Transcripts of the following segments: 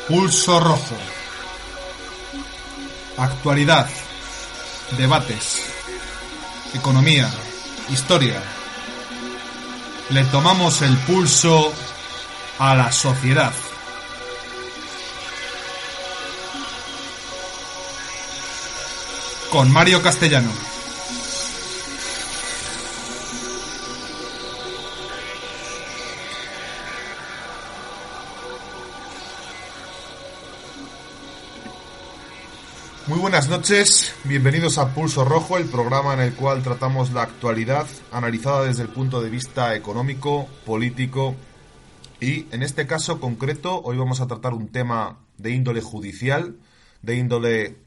Pulso Rojo. Actualidad, debates, economía, historia. Le tomamos el pulso a la sociedad. Con Mario Castellano. Muy buenas noches, bienvenidos a Pulso Rojo, el programa en el cual tratamos la actualidad analizada desde el punto de vista económico, político y, en este caso concreto, hoy vamos a tratar un tema de índole judicial, de índole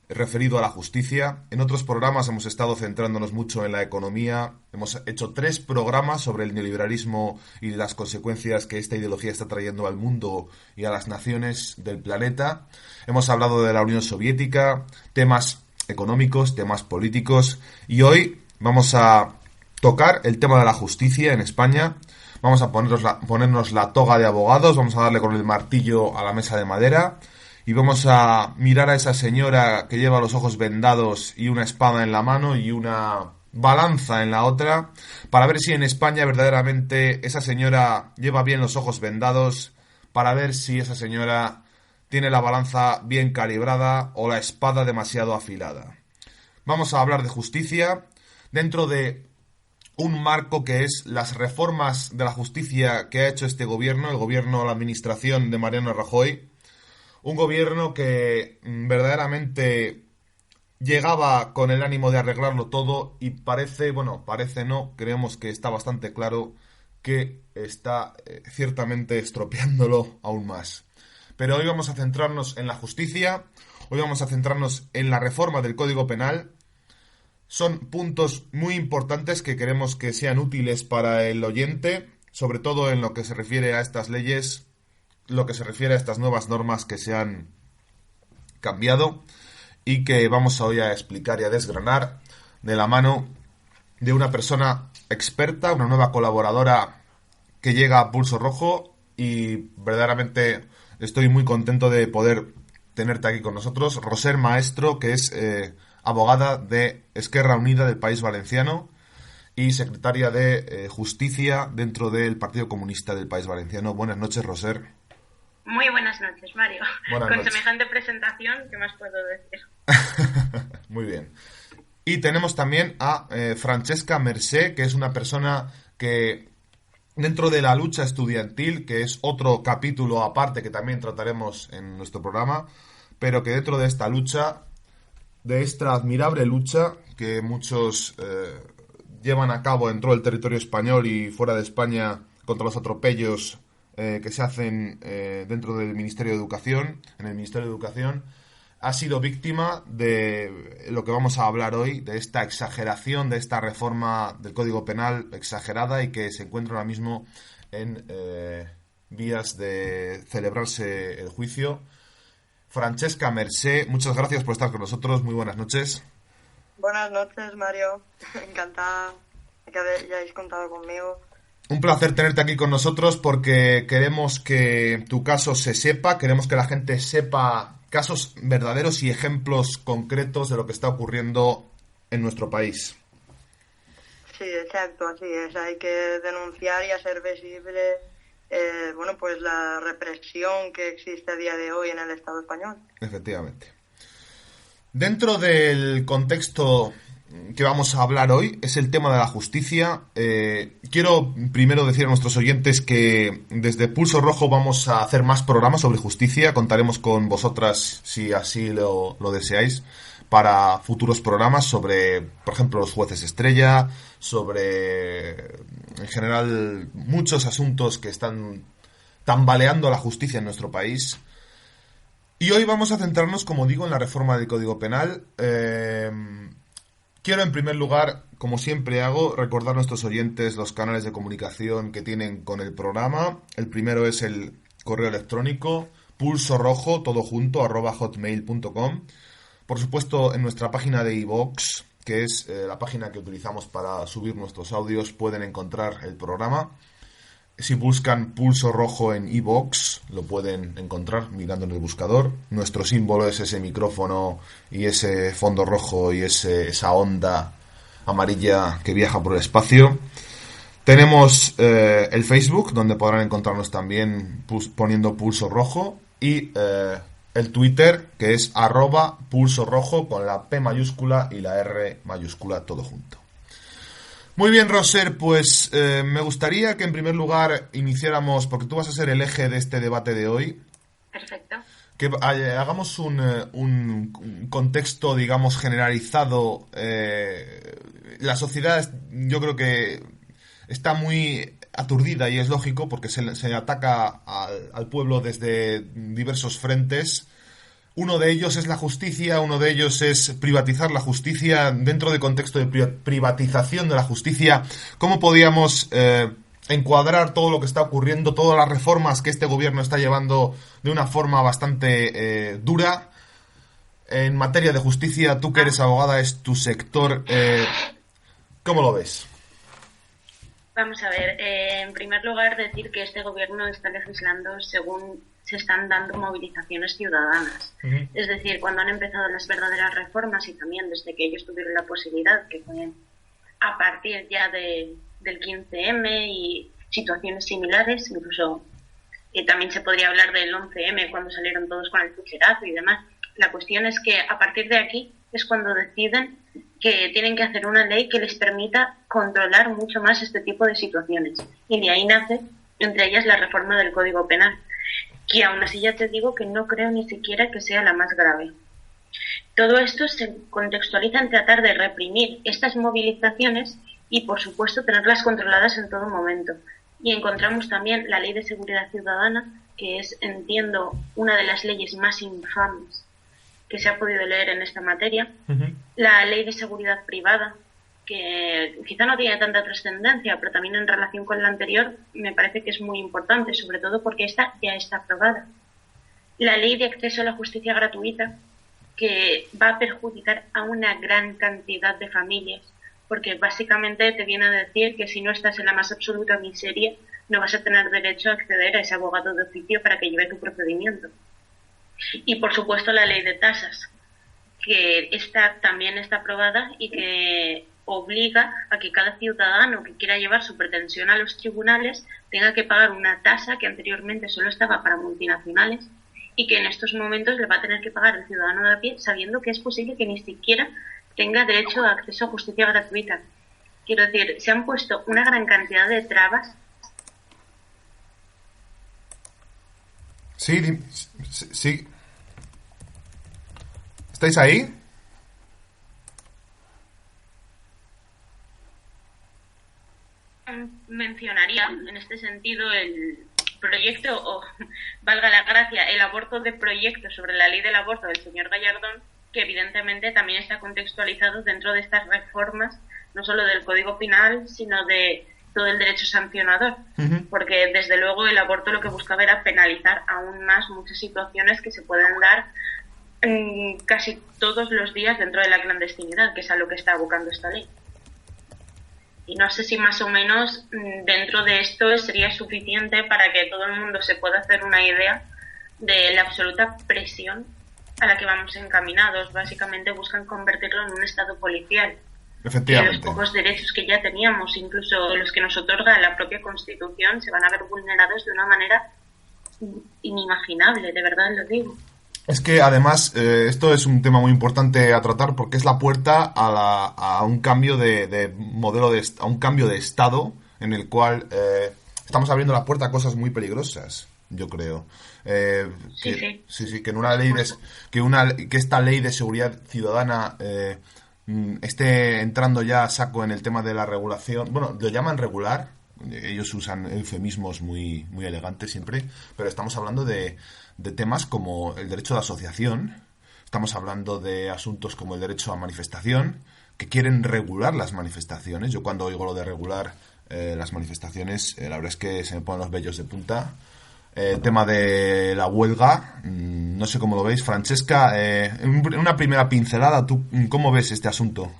referido a la justicia. En otros programas hemos estado centrándonos mucho en la economía, hemos hecho 3 programas sobre el neoliberalismo y las consecuencias que esta ideología está trayendo al mundo y a las naciones del planeta. Hemos hablado de la Unión Soviética, temas económicos, temas políticos, y hoy vamos a tocar el tema de la justicia en España. Vamos a ponernos la toga de abogados, vamos a darle con el martillo a la mesa de madera y vamos a mirar a esa señora que lleva los ojos vendados y una espada en la mano y una balanza en la otra, para ver si en España verdaderamente esa señora lleva bien los ojos vendados, para ver si esa señora tiene la balanza bien calibrada o la espada demasiado afilada. Vamos a hablar de justicia dentro de un marco que es las reformas de la justicia que ha hecho este gobierno, el gobierno, la administración de Mariano Rajoy. Un gobierno que verdaderamente llegaba con el ánimo de arreglarlo todo y parece no, creemos que está bastante claro que está ciertamente estropeándolo aún más. Pero hoy vamos a centrarnos en la justicia, hoy vamos a centrarnos en la reforma del Código Penal. Son puntos muy importantes que queremos que sean útiles para el oyente, sobre todo en lo que se refiere a estas leyes, lo que se refiere a estas nuevas normas que se han cambiado y que vamos hoy a explicar y a desgranar de la mano de una persona experta, una nueva colaboradora que llega a Pulso Rojo, y verdaderamente estoy muy contento de poder tenerte aquí con nosotros. Roser Maestro, que es abogada de Esquerra Unida del País Valenciano y secretaria de Justicia dentro del Partido Comunista del País Valenciano. Buenas noches, Roser. Muy buenas noches, Mario. Buenas Con noches. semejante presentación, ¿qué más puedo decir? Muy bien. Y tenemos también a Francesca Mercé, que es una persona que dentro de la lucha estudiantil, que es otro capítulo aparte que también trataremos en nuestro programa, pero que dentro de esta lucha, de esta admirable lucha que muchos llevan a cabo dentro del territorio español y fuera de España contra los atropellos que se hacen dentro del Ministerio de Educación, en el Ministerio de Educación, ha sido víctima de lo que vamos a hablar hoy, de esta exageración, de esta reforma del Código Penal exagerada y que se encuentra ahora mismo en vías de celebrarse el juicio. Francesca Mercé, muchas gracias por estar con nosotros, muy buenas noches. Buenas noches, Mario, encantada de que hayáis contado conmigo. Un placer tenerte aquí con nosotros porque queremos que tu caso se sepa, queremos que la gente sepa casos verdaderos y ejemplos concretos de lo que está ocurriendo en nuestro país. Sí, exacto, así es. Hay que denunciar y hacer visible pues la represión que existe a día de hoy en el Estado español. Efectivamente. Dentro del contexto que vamos a hablar hoy es el tema de la justicia. Quiero primero decir a nuestros oyentes que desde Pulso Rojo vamos a hacer más programas sobre justicia. Contaremos con vosotras, si así lo deseáis, para futuros programas sobre, por ejemplo, los jueces estrella, sobre, en general, muchos asuntos que están tambaleando a la justicia en nuestro país. Y hoy vamos a centrarnos, como digo, en la reforma del Código Penal. Quiero, en primer lugar, como siempre hago, recordar a nuestros oyentes los canales de comunicación que tienen con el programa. El primero es el correo electrónico pulsorojo, todo junto, @hotmail.com. Por supuesto, en nuestra página de iVoox, que es la página que utilizamos para subir nuestros audios, pueden encontrar el programa. Si buscan Pulso Rojo en iVoox, lo pueden encontrar mirando en el buscador. Nuestro símbolo es ese micrófono y ese fondo rojo y esa onda amarilla que viaja por el espacio. Tenemos el Facebook, donde podrán encontrarnos también poniendo Pulso Rojo, y el Twitter, que es @Pulso Rojo, con la P mayúscula y la R mayúscula, todo junto. Muy bien, Roser, pues me gustaría que en primer lugar iniciáramos, porque tú vas a ser el eje de este debate de hoy. Perfecto. Que hagamos un contexto, digamos, generalizado. La sociedad, yo creo que está muy aturdida, y es lógico, porque se ataca al pueblo desde diversos frentes. Uno de ellos es la justicia, uno de ellos es privatizar la justicia. Dentro del contexto de privatización de la justicia, ¿cómo podíamos encuadrar todo lo que está ocurriendo, todas las reformas que este gobierno está llevando de una forma bastante dura en materia de justicia? Tú que eres abogada, es tu sector. ¿Cómo lo ves? Vamos a ver, en primer lugar decir que este gobierno está legislando según se están dando movilizaciones ciudadanas. Uh-huh. Es decir, cuando han empezado las verdaderas reformas, y también desde que ellos tuvieron la posibilidad, que fue a partir ya del 15M y situaciones similares, incluso también se podría hablar del 11M, cuando salieron todos con el pucherazo y demás. La cuestión es que a partir de aquí es cuando deciden que tienen que hacer una ley que les permita controlar mucho más este tipo de situaciones. Y de ahí nace, entre ellas, la reforma del Código Penal, que aún así ya te digo que no creo ni siquiera que sea la más grave. Todo esto se contextualiza en tratar de reprimir estas movilizaciones y, por supuesto, tenerlas controladas en todo momento. Y encontramos también la Ley de Seguridad Ciudadana, que es, entiendo, una de las leyes más infames que se ha podido leer en esta materia. Uh-huh. La Ley de Seguridad Privada, que quizá no tiene tanta trascendencia, pero también en relación con la anterior me parece que es muy importante, sobre todo porque esta ya está aprobada. La Ley de Acceso a la Justicia Gratuita, que va a perjudicar a una gran cantidad de familias, porque básicamente te viene a decir que si no estás en la más absoluta miseria, no vas a tener derecho a acceder a ese abogado de oficio para que lleve tu procedimiento. Y, por supuesto, la Ley de Tasas, que también está aprobada y que obliga a que cada ciudadano que quiera llevar su pretensión a los tribunales tenga que pagar una tasa que anteriormente solo estaba para multinacionales y que en estos momentos le va a tener que pagar el ciudadano de a pie, sabiendo que es posible que ni siquiera tenga derecho a acceso a justicia gratuita. Quiero decir, se han puesto una gran cantidad de trabas. Sí. ¿Estáis ahí? Mencionaría en este sentido el proyecto, o valga la gracia, el aborto de proyecto sobre la ley del aborto del señor Gallardón, que evidentemente también está contextualizado dentro de estas reformas, no solo del Código Penal, sino de todo el derecho sancionador, uh-huh. Porque desde luego el aborto lo que buscaba era penalizar aún más muchas situaciones que se pueden dar casi todos los días dentro de la clandestinidad, que es a lo que está abocando esta ley. Y no sé si más o menos dentro de esto sería suficiente para que todo el mundo se pueda hacer una idea de la absoluta presión a la que vamos encaminados. Básicamente buscan convertirlo en un estado policial. Efectivamente. Y los pocos derechos que ya teníamos, incluso los que nos otorga la propia Constitución, se van a ver vulnerados de una manera inimaginable, de verdad lo digo. Es que además esto es un tema muy importante a tratar porque es la puerta a un cambio de modelo, a un cambio de estado en el cual estamos abriendo la puerta a cosas muy peligrosas, yo creo. Que en una ley que esta ley de seguridad ciudadana esté entrando ya a saco en el tema de la regulación. Bueno, lo llaman regular, ellos usan eufemismos muy elegantes siempre, pero estamos hablando de temas como el derecho de asociación, estamos hablando de asuntos como el derecho a manifestación, que quieren regular las manifestaciones. Yo cuando oigo lo de regular las manifestaciones, la verdad es que se me ponen los vellos de punta. Tema de la huelga, no sé cómo lo veis. Francesca, una primera pincelada, ¿tú cómo ves este asunto?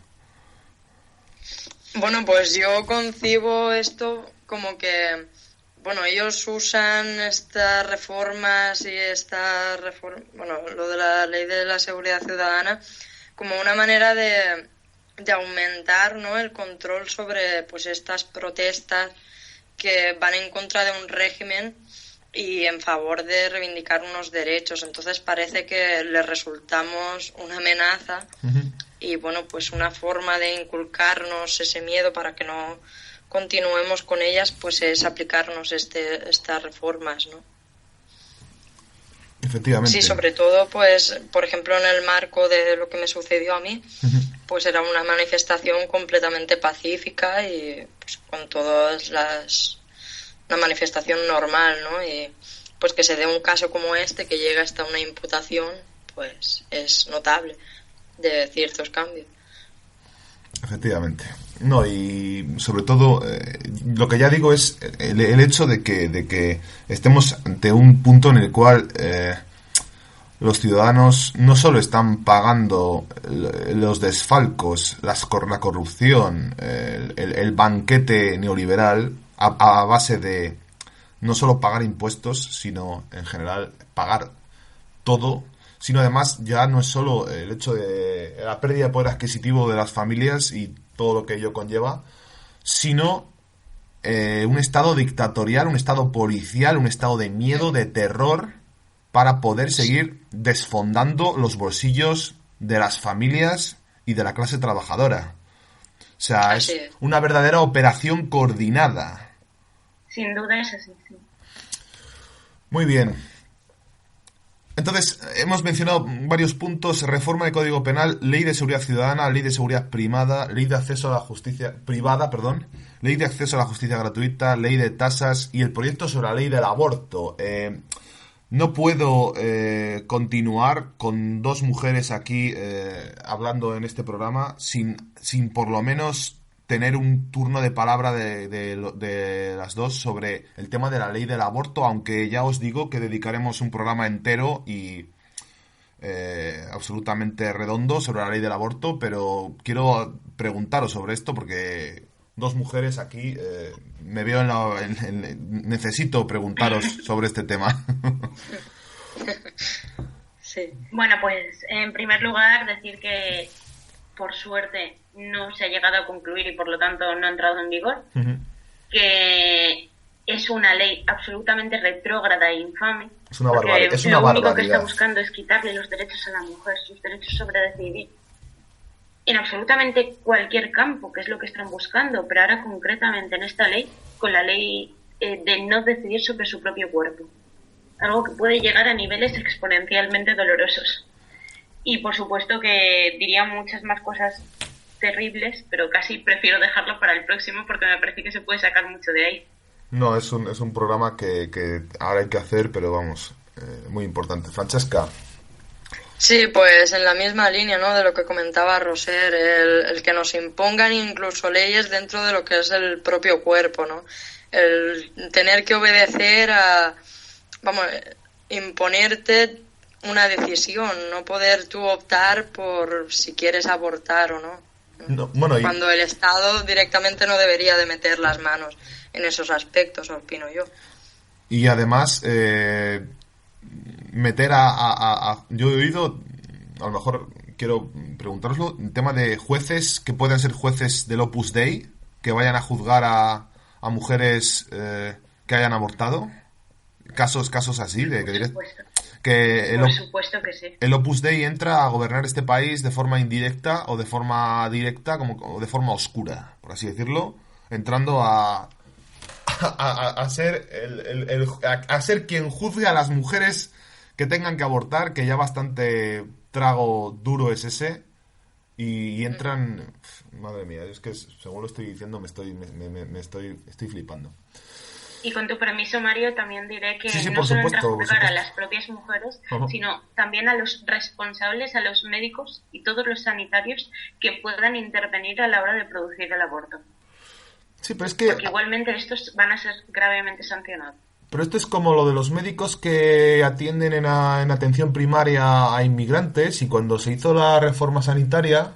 Bueno, pues yo concibo esto como que bueno, ellos usan estas reformas y lo de la ley de la seguridad ciudadana como una manera de aumentar, ¿no?, el control sobre pues estas protestas que van en contra de un régimen y en favor de reivindicar unos derechos. Entonces parece que les resultamos una amenaza y bueno, pues una forma de inculcarnos ese miedo para que no continuemos con ellas, pues es aplicarnos estas reformas, ¿no? Efectivamente. Sí, sobre todo, pues, por ejemplo, en el marco de lo que me sucedió a mí, pues era una manifestación completamente pacífica y pues, con todas una manifestación normal, ¿no? Y pues que se dé un caso como este, que llega hasta una imputación, pues es notable de ciertos cambios. Efectivamente. No, y sobre todo, lo que ya digo es el hecho de que estemos ante un punto en el cual los ciudadanos no solo están pagando los desfalcos, la corrupción, el banquete neoliberal a base de no solo pagar impuestos, sino en general pagar todo, sino además ya no es solo el hecho de la pérdida de poder adquisitivo de las familias y todo lo que ello conlleva, sino un estado dictatorial, un estado policial, un estado de miedo, de terror, para poder seguir desfondando los bolsillos de las familias y de la clase trabajadora. O sea, es una verdadera operación coordinada. Sin duda es así, sí. Muy bien. Entonces, hemos mencionado varios puntos: reforma del Código Penal, ley de seguridad ciudadana, ley de seguridad privada, ley de acceso a la justicia privada, ley de acceso a la justicia gratuita, ley de tasas y el proyecto sobre la ley del aborto. No puedo continuar con dos mujeres aquí hablando en este programa sin por lo menos tener un turno de palabra de las dos sobre el tema de la ley del aborto, aunque ya os digo que dedicaremos un programa entero y absolutamente redondo sobre la ley del aborto, pero quiero preguntaros sobre esto porque dos mujeres aquí me veo necesito preguntaros sobre este tema. Sí. Bueno, pues en primer lugar decir que por suerte no se ha llegado a concluir y por lo tanto no ha entrado en vigor, que es una ley absolutamente retrógrada e infame. Es una barbaridad. Lo único que está buscando es quitarle los derechos a la mujer, sus derechos sobre decidir en absolutamente cualquier campo, que es lo que están buscando, pero ahora concretamente en esta ley, con la ley de no decidir sobre su propio cuerpo. Algo que puede llegar a niveles exponencialmente dolorosos. Y por supuesto que diría muchas más cosas terribles, pero casi prefiero dejarlo para el próximo porque me parece que se puede sacar mucho de ahí. No, es un programa que ahora hay que hacer, pero vamos, muy importante. Francesca. Sí, pues en la misma línea, ¿no?, de lo que comentaba Roser, el que nos impongan incluso leyes dentro de lo que es el propio cuerpo, ¿no? El tener que obedecer imponerte una decisión, no poder tú optar por si quieres abortar o no. No, bueno, cuando el Estado directamente no debería de meter las manos en esos aspectos, opino yo. Y además meter yo he oído, a lo mejor quiero preguntaroslo, el tema de jueces que puedan ser jueces del Opus Dei, que vayan a juzgar a mujeres que hayan abortado, casos así de que por supuesto que sí. El Opus Dei entra a gobernar este país de forma indirecta o de forma directa, o de forma oscura, por así decirlo, entrando a ser a ser quien juzgue a las mujeres que tengan que abortar, que ya bastante trago duro es ese, y entran, madre mía, es que según lo estoy diciendo me estoy flipando. Y con tu permiso, Mario, también diré que sí, no solo entra a juzgar a las propias mujeres, sino también a los responsables, a los médicos y todos los sanitarios que puedan intervenir a la hora de producir el aborto. Sí, pero es que... Porque igualmente estos van a ser gravemente sancionados. Pero esto es como lo de los médicos que atienden en atención primaria a inmigrantes, y cuando se hizo la reforma sanitaria,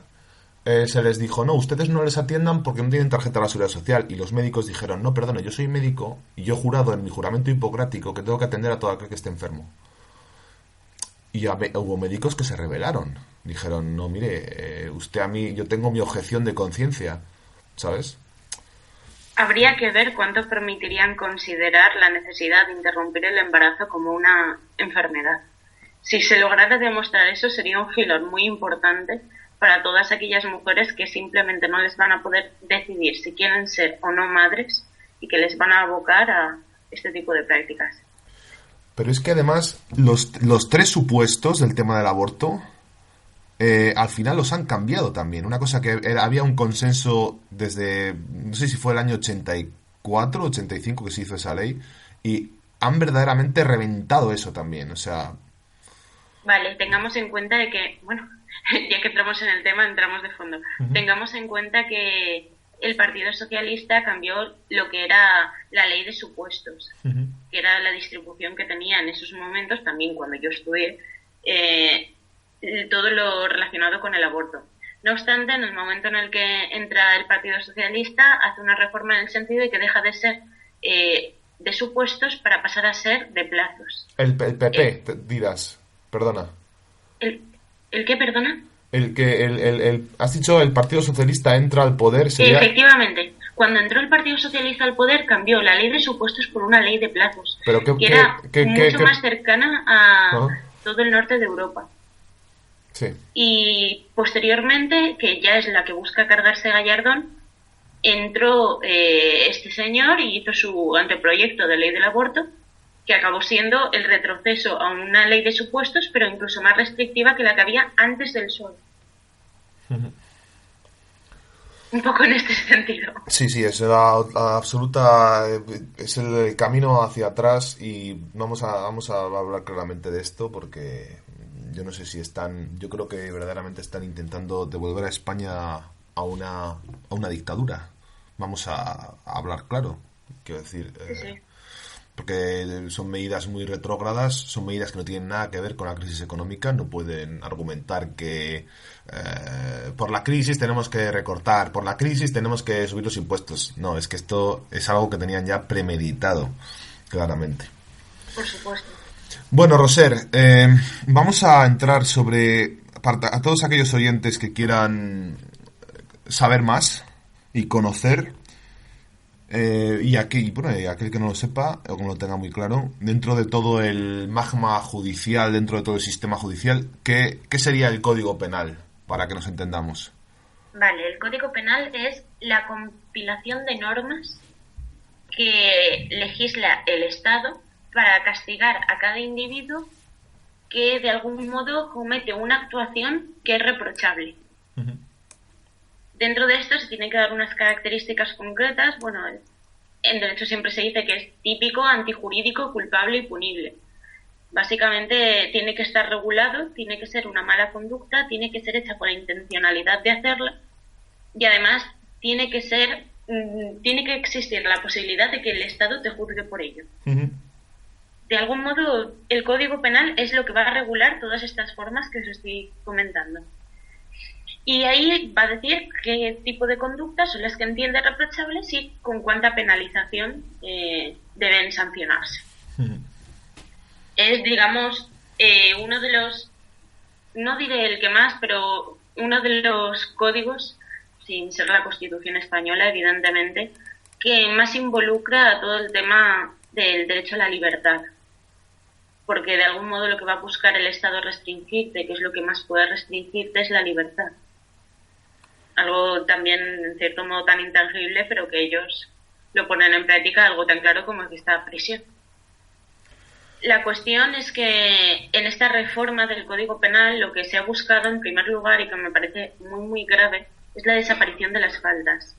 se les dijo, no, ustedes no les atiendan porque no tienen tarjeta de la Seguridad Social. Y los médicos dijeron, no, perdone, yo soy médico y yo he jurado en mi juramento hipocrático que tengo que atender a todo aquel que esté enfermo. Y hubo médicos que se rebelaron. Dijeron, no, mire, usted a mí, yo tengo mi objeción de conciencia, ¿sabes? Habría que ver cuántos permitirían considerar la necesidad de interrumpir el embarazo como una enfermedad. Si se lograra demostrar eso, sería un filón muy importante para todas aquellas mujeres que simplemente no les van a poder decidir si quieren ser o no madres y que les van a abocar a este tipo de prácticas. Pero es que además los tres supuestos del tema del aborto al final los han cambiado también. Una cosa que había un consenso desde, no sé si fue el año 84, 85 que se hizo esa ley, y han verdaderamente reventado eso también, o sea... Vale, tengamos en cuenta de que, bueno, ya que entramos en el tema, entramos de fondo. Uh-huh. Tengamos en cuenta que el Partido Socialista cambió lo que era la ley de supuestos, uh-huh, que era la distribución que tenía en esos momentos, también cuando yo estudié, todo lo relacionado con el aborto. No obstante, en el momento en el que entra el Partido Socialista, hace una reforma en el sentido de que deja de ser de supuestos para pasar a ser de plazos. El PP, dirás, perdona. ¿El qué, perdona? Has dicho el Partido Socialista entra al poder. Sería... Efectivamente. Cuando entró el Partido Socialista al poder, cambió la ley de supuestos por una ley de plazos, pero que era mucho más cercana a todo el norte de Europa. Sí. Y posteriormente, que ya es la que busca cargarse Gallardón, entró este señor y hizo su anteproyecto de ley del aborto, que acabó siendo el retroceso a una ley de supuestos, pero incluso más restrictiva que la que había antes del PSOE. Uh-huh. Un poco en este sentido. Sí, es la absoluta, es el camino hacia atrás, y vamos a hablar claramente de esto porque yo no sé si yo creo que verdaderamente están intentando devolver a España a una dictadura. Vamos a hablar claro, quiero decir, sí. Porque son medidas muy retrógradas, son medidas que no tienen nada que ver con la crisis económica. No pueden argumentar que por la crisis tenemos que recortar, por la crisis tenemos que subir los impuestos. No, es que esto es algo que tenían ya premeditado, claramente. Por supuesto. Bueno, Roser, vamos a entrar a todos aquellos oyentes que quieran saber más y conocer. Y aquel que no lo sepa o que no lo tenga muy claro, dentro de todo el magma judicial, dentro de todo el sistema judicial, ¿qué sería el Código Penal? Para que nos entendamos. Vale, el Código Penal es la compilación de normas que legisla el Estado para castigar a cada individuo que de algún modo comete una actuación que es reprochable. Uh-huh. Dentro de esto se tienen que dar unas características concretas. Bueno, en derecho siempre se dice que es típico, antijurídico, culpable y punible. Básicamente tiene que estar regulado, tiene que ser una mala conducta, tiene que ser hecha con la intencionalidad de hacerla, y además tiene que existir la posibilidad de que el Estado te juzgue por ello. Uh-huh. De algún modo, el Código Penal es lo que va a regular todas estas formas que os estoy comentando. Y ahí va a decir qué tipo de conductas son las que entiende reprochables y con cuánta penalización deben sancionarse. Uh-huh. Es, digamos, uno de los, no diré el que más, pero uno de los códigos, sin ser la Constitución española, evidentemente, que más involucra a todo el tema del derecho a la libertad. Porque de algún modo lo que va a buscar el Estado restringirte, que es lo que más puede restringirte, es la libertad. Algo también, en cierto modo, tan intangible, pero que ellos lo ponen en práctica, algo tan claro como que esta prisión. La cuestión es que en esta reforma del Código Penal lo que se ha buscado en primer lugar, y que me parece muy muy grave, es la desaparición de las faltas.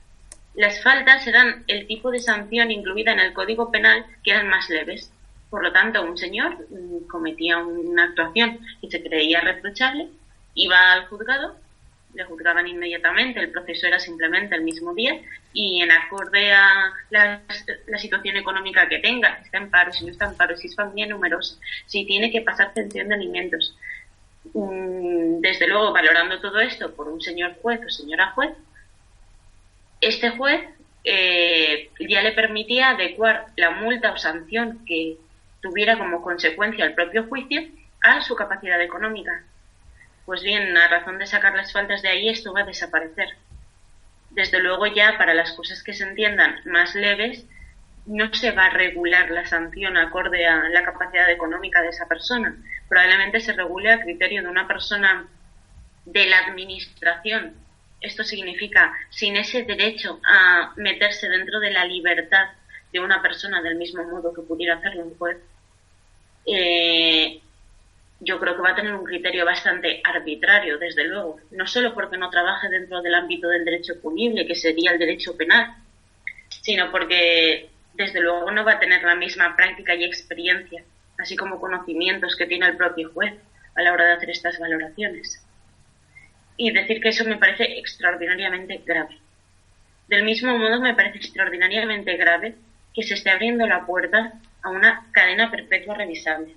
Las faltas eran el tipo de sanción incluida en el Código Penal que eran más leves. Por lo tanto, un señor cometía una actuación y se creía reprochable, iba al juzgado, le juzgaban inmediatamente, el proceso era simplemente el mismo día, y en acorde a la situación económica que tenga, si está en paro, si no está en paro, si es familia numerosa, si tiene que pasar pensión de alimentos, desde luego, valorando todo esto por un señor juez o señora juez, este juez ya le permitía adecuar la multa o sanción que tuviera como consecuencia el propio juicio a su capacidad económica. Pues bien, a razón de sacar las faltas de ahí, esto va a desaparecer. Desde luego, ya para las cosas que se entiendan más leves, no se va a regular la sanción acorde a la capacidad económica de esa persona. Probablemente se regule a criterio de una persona de la administración. Esto significa sin ese derecho a meterse dentro de la libertad de una persona del mismo modo que pudiera hacerlo un juez. Yo creo que va a tener un criterio bastante arbitrario, desde luego, no solo porque no trabaje dentro del ámbito del derecho punible, que sería el derecho penal, sino porque desde luego no va a tener la misma práctica y experiencia, así como conocimientos que tiene el propio juez a la hora de hacer estas valoraciones. Y decir que eso me parece extraordinariamente grave. Del mismo modo, me parece extraordinariamente grave que se esté abriendo la puerta a una cadena perpetua revisable.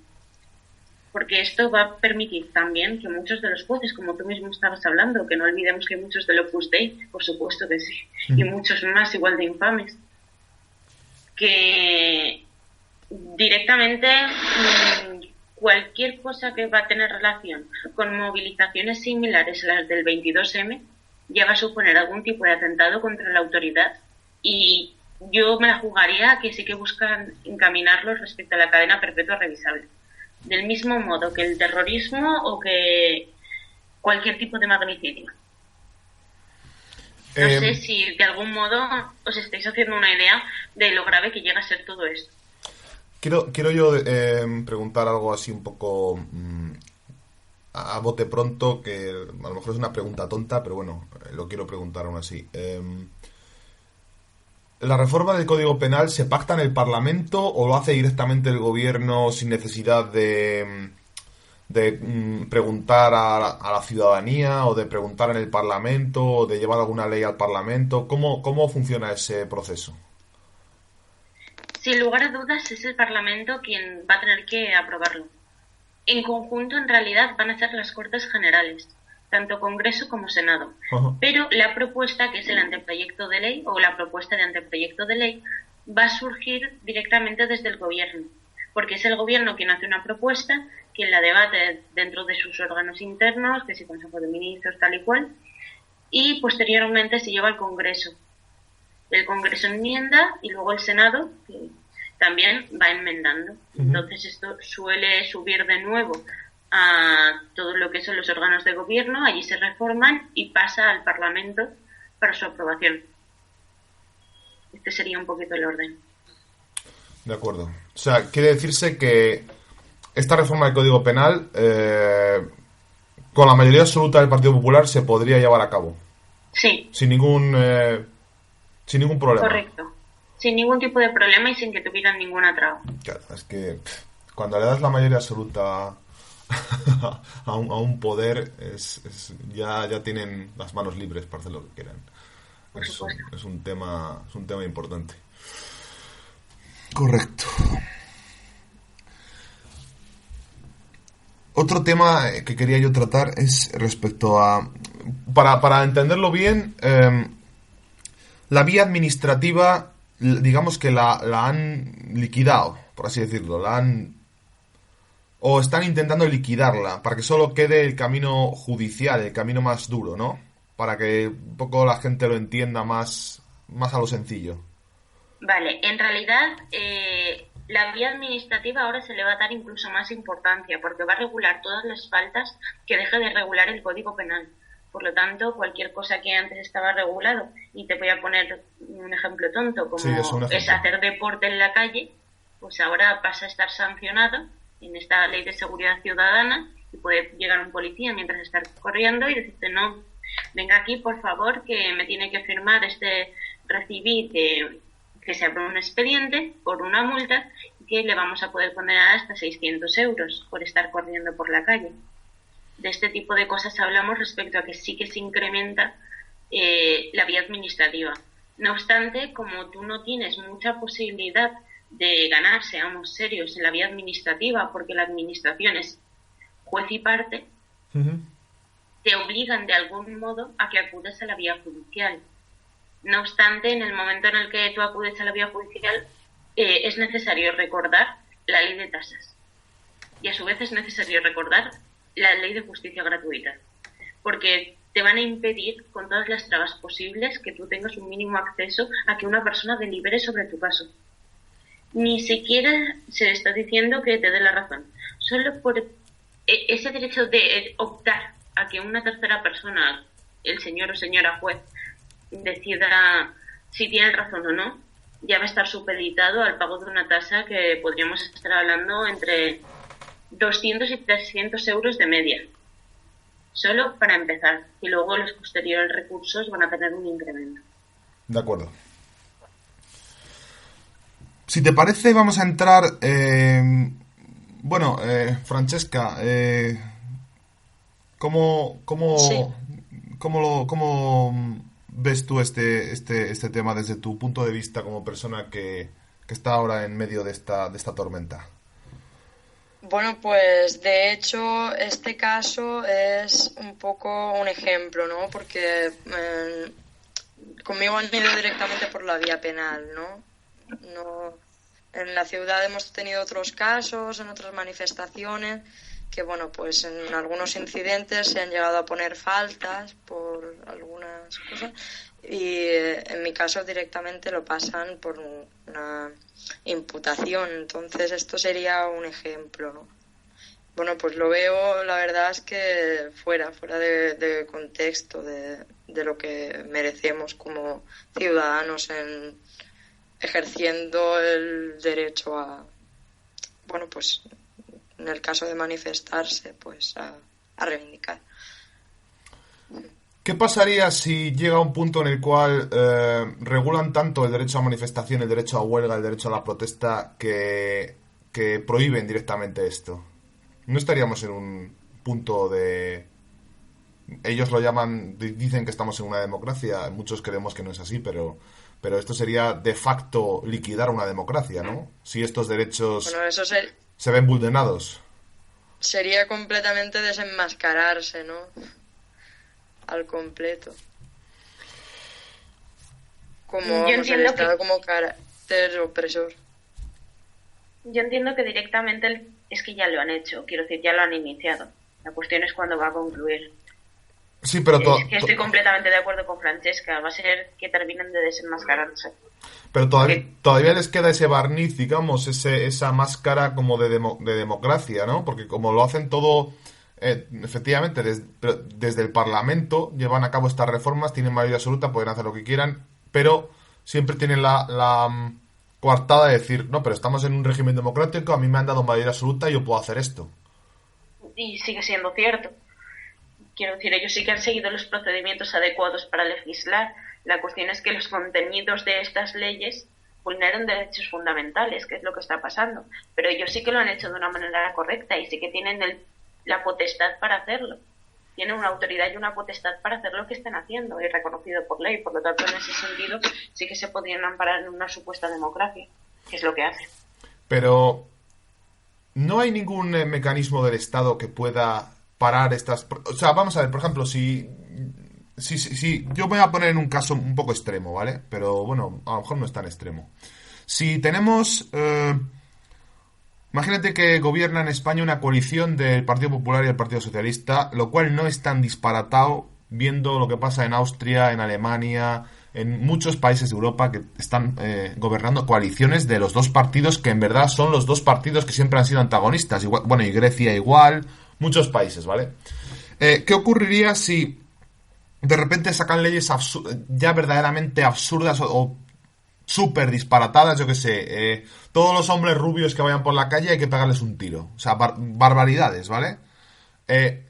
Porque esto va a permitir también que muchos de los jueces, como tú mismo estabas hablando, que no olvidemos que hay muchos del Opus Dei, por supuesto que sí, y muchos más igual de infames, que directamente cualquier cosa que va a tener relación con movilizaciones similares a las del 22M ya va a suponer algún tipo de atentado contra la autoridad, y yo me la jugaría a que sí que buscan encaminarlos respecto a la cadena perpetua revisable, del mismo modo que el terrorismo o que cualquier tipo de magnicidio. No sé si de algún modo os estáis haciendo una idea de lo grave que llega a ser todo esto. Quiero yo preguntar algo así un poco a bote pronto, que a lo mejor es una pregunta tonta, pero bueno, lo quiero preguntar aún así. ¿La reforma del Código Penal se pacta en el Parlamento o lo hace directamente el Gobierno sin necesidad de preguntar a la ciudadanía, o de preguntar en el Parlamento, o de llevar alguna ley al Parlamento? ¿Cómo funciona ese proceso? Sin lugar a dudas, es el Parlamento quien va a tener que aprobarlo. En conjunto, en realidad, van a ser las Cortes Generales, tanto Congreso como Senado. Uh-huh. Pero la propuesta, que es el anteproyecto de ley, o la propuesta de anteproyecto de ley, va a surgir directamente desde el Gobierno, porque es el Gobierno quien hace una propuesta, quien la debate dentro de sus órganos internos, que es el Consejo de Ministros, tal y cual, y posteriormente se lleva al Congreso. El Congreso enmienda y luego el Senado, que también va enmendando. Uh-huh. Entonces esto suele subir de nuevo a todo lo que son los órganos de gobierno, allí se reforman y pasa al Parlamento para su aprobación. Este sería un poquito el orden. De acuerdo. O sea, quiere decirse que esta reforma del Código Penal, con la mayoría absoluta del Partido Popular, se podría llevar a cabo. Sí. Sin ningún problema. Correcto. Sin ningún tipo de problema y sin que tuvieran ninguna traba. Claro, es que cuando le das la mayoría absoluta a un poder, ya tienen las manos libres para hacer lo que quieran. Es un tema importante. Correcto. Otro tema que quería yo tratar es respecto a, para entenderlo bien, la vía administrativa, digamos que la han liquidado, por así decirlo, o están intentando liquidarla para que solo quede el camino judicial, el camino más duro, ¿no? Para que un poco la gente lo entienda más a lo sencillo. Vale, en realidad la vía administrativa ahora se le va a dar incluso más importancia, porque va a regular todas las faltas que deje de regular el Código Penal. Por lo tanto, cualquier cosa que antes estaba regulado, y te voy a poner un ejemplo tonto, como es hacer deporte en la calle, pues ahora pasa a estar sancionado en esta ley de seguridad ciudadana, y puede llegar un policía mientras está corriendo y decirte: no, venga aquí, por favor, que me tiene que firmar recibir que se abra un expediente por una multa, y que le vamos a poder condenar hasta 600 euros por estar corriendo por la calle. De este tipo de cosas hablamos respecto a que sí que se incrementa la vía administrativa. No obstante, como tú no tienes mucha posibilidad de ganar, seamos serios, en la vía administrativa, porque la administración es juez y parte, Ujú. te obligan de algún modo a que acudes a la vía judicial. No obstante, en el momento en el que tú acudes a la vía judicial, es necesario recordar la ley de tasas. Y a su vez es necesario recordar la ley de justicia gratuita. Porque te van a impedir, con todas las trabas posibles, que tú tengas un mínimo acceso a que una persona delibere sobre tu caso. Ni siquiera se está diciendo que te dé la razón. Solo por ese derecho de optar a que una tercera persona, el señor o señora juez, decida si tiene razón o no, ya va a estar supeditado al pago de una tasa que podríamos estar hablando entre 200 y 300 euros de media. Solo para empezar. Y luego los posteriores recursos van a tener un incremento. De acuerdo. Si te parece, vamos a entrar... Francesca, ¿cómo, Sí. cómo, cómo ves tú este tema desde tu punto de vista como persona que está ahora en medio de esta tormenta? Bueno, pues de hecho este caso es un poco un ejemplo, ¿no? Porque conmigo han ido directamente por la vía penal, ¿no? No, en la ciudad hemos tenido otros casos, en otras manifestaciones, que bueno, pues en algunos incidentes se han llegado a poner faltas por algunas cosas y en mi caso directamente lo pasan por una imputación. Entonces esto sería un ejemplo, ¿no? Bueno, pues lo veo, la verdad es que fuera de contexto de lo que merecemos como ciudadanos en ejerciendo el derecho a, bueno, pues en el caso de manifestarse, pues a reivindicar. ¿Qué pasaría si llega un punto en el cual regulan tanto el derecho a manifestación, el derecho a huelga, el derecho a la protesta, que prohíben directamente esto? ¿No estaríamos en un punto de... Ellos lo llaman, dicen que estamos en una democracia, muchos creemos que no es así, pero esto sería de facto liquidar una democracia, ¿no? Si estos derechos Bueno, eso se ven vulnerados. sería completamente desenmascararse, ¿no? Al completo. Como, Yo vamos, el entiendo Estado que como carácter opresor. yo entiendo que directamente es que ya lo han hecho, quiero decir, ya lo han iniciado. La cuestión es cuándo va a concluir. Sí, pero, Es que estoy completamente de acuerdo con Francesca, va a ser que terminen de desenmascararse. pero Porque todavía les queda ese barniz, digamos, esa máscara como de democracia, ¿no? Porque como lo hacen todo, efectivamente, desde el Parlamento llevan a cabo estas reformas, tienen mayoría absoluta, pueden hacer lo que quieran, pero siempre tienen la coartada de decir, no, pero estamos en un régimen democrático, a mí me han dado mayoría absoluta y yo puedo hacer esto. y sigue siendo cierto. Quiero decir, ellos sí que han seguido los procedimientos adecuados para legislar. La cuestión es que los contenidos de estas leyes vulneran derechos fundamentales, que es lo que está pasando. Pero ellos sí que lo han hecho de una manera correcta y sí que tienen la potestad para hacerlo. Tienen una autoridad y una potestad para hacer lo que están haciendo y reconocido por ley. Por lo tanto, en ese sentido, sí que se podrían amparar en una supuesta democracia, que es lo que hacen. Pero no hay ningún mecanismo del Estado que pueda parar estas... O sea, vamos a ver, por ejemplo, si yo me voy a poner en un caso un poco extremo, ¿vale? Pero bueno, a lo mejor no es tan extremo. Si tenemos... imagínate que gobierna en España una coalición del Partido Popular y el Partido Socialista, lo cual no es tan disparatado viendo lo que pasa en Austria, en Alemania, en muchos países de Europa que están gobernando coaliciones de los dos partidos que en verdad son los dos partidos que siempre han sido antagonistas. Igual, bueno, y Grecia igual, muchos países, ¿vale? ¿Qué ocurriría si de repente sacan leyes ya verdaderamente absurdas o súper disparatadas, yo que sé, todos los hombres rubios que vayan por la calle hay que pegarles un tiro? O sea, barbaridades, ¿vale? Eh,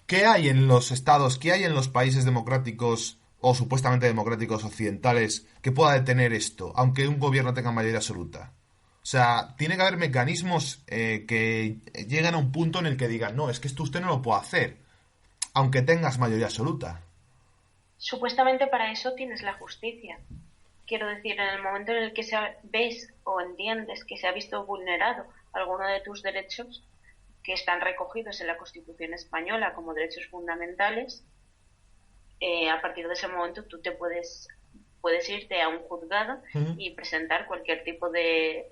¿Qué hay en los estados, qué hay en los países democráticos o supuestamente democráticos occidentales que pueda detener esto, aunque un gobierno tenga mayoría absoluta? O sea, tiene que haber mecanismos que lleguen a un punto en el que digan, no, es que esto usted no lo puede hacer, aunque tengas mayoría absoluta. Supuestamente para eso tienes la justicia. Quiero decir, en el momento en el que ves o entiendes que se ha visto vulnerado alguno de tus derechos, que están recogidos en la Constitución española como derechos fundamentales, a partir de ese momento tú te puedes irte a un juzgado y presentar cualquier tipo de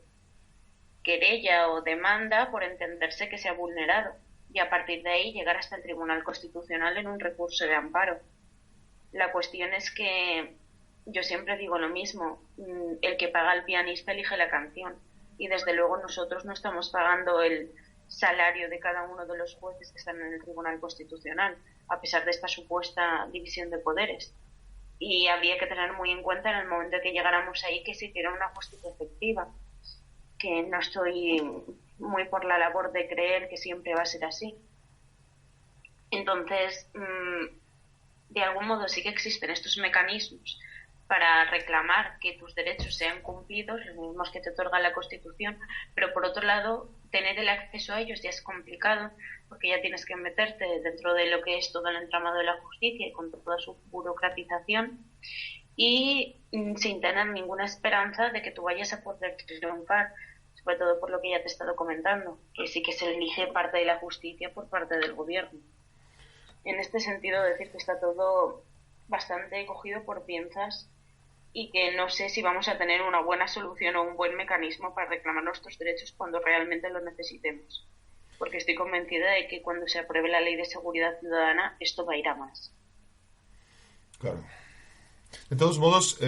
querella o demanda por entenderse que se ha vulnerado, y a partir de ahí llegar hasta el Tribunal Constitucional en un recurso de amparo. La cuestión es que yo siempre digo lo mismo, el que paga al pianista elige la canción, y desde luego nosotros no estamos pagando el salario de cada uno de los jueces que están en el Tribunal Constitucional, a pesar de esta supuesta división de poderes. Y habría que tener muy en cuenta en el momento que llegáramos ahí que se hiciera una justicia efectiva, que no estoy muy por la labor de creer que siempre va a ser así. Entonces, de algún modo sí que existen estos mecanismos para reclamar que tus derechos sean cumplidos, los mismos que te otorga la Constitución, pero por otro lado, tener el acceso a ellos ya es complicado, porque ya tienes que meterte dentro de lo que es todo el entramado de la justicia y con toda su burocratización, y sin tener ninguna esperanza de que tú vayas a poder triunfar, sobre todo por lo que ya te he estado comentando, que sí que se elige parte de la justicia por parte del gobierno. En este sentido, decir que está todo bastante cogido por pinzas y que no sé si vamos a tener una buena solución o un buen mecanismo para reclamar nuestros derechos cuando realmente lo necesitemos. Porque estoy convencida de que cuando se apruebe la Ley de Seguridad Ciudadana, esto va a ir a más. Claro. De todos modos,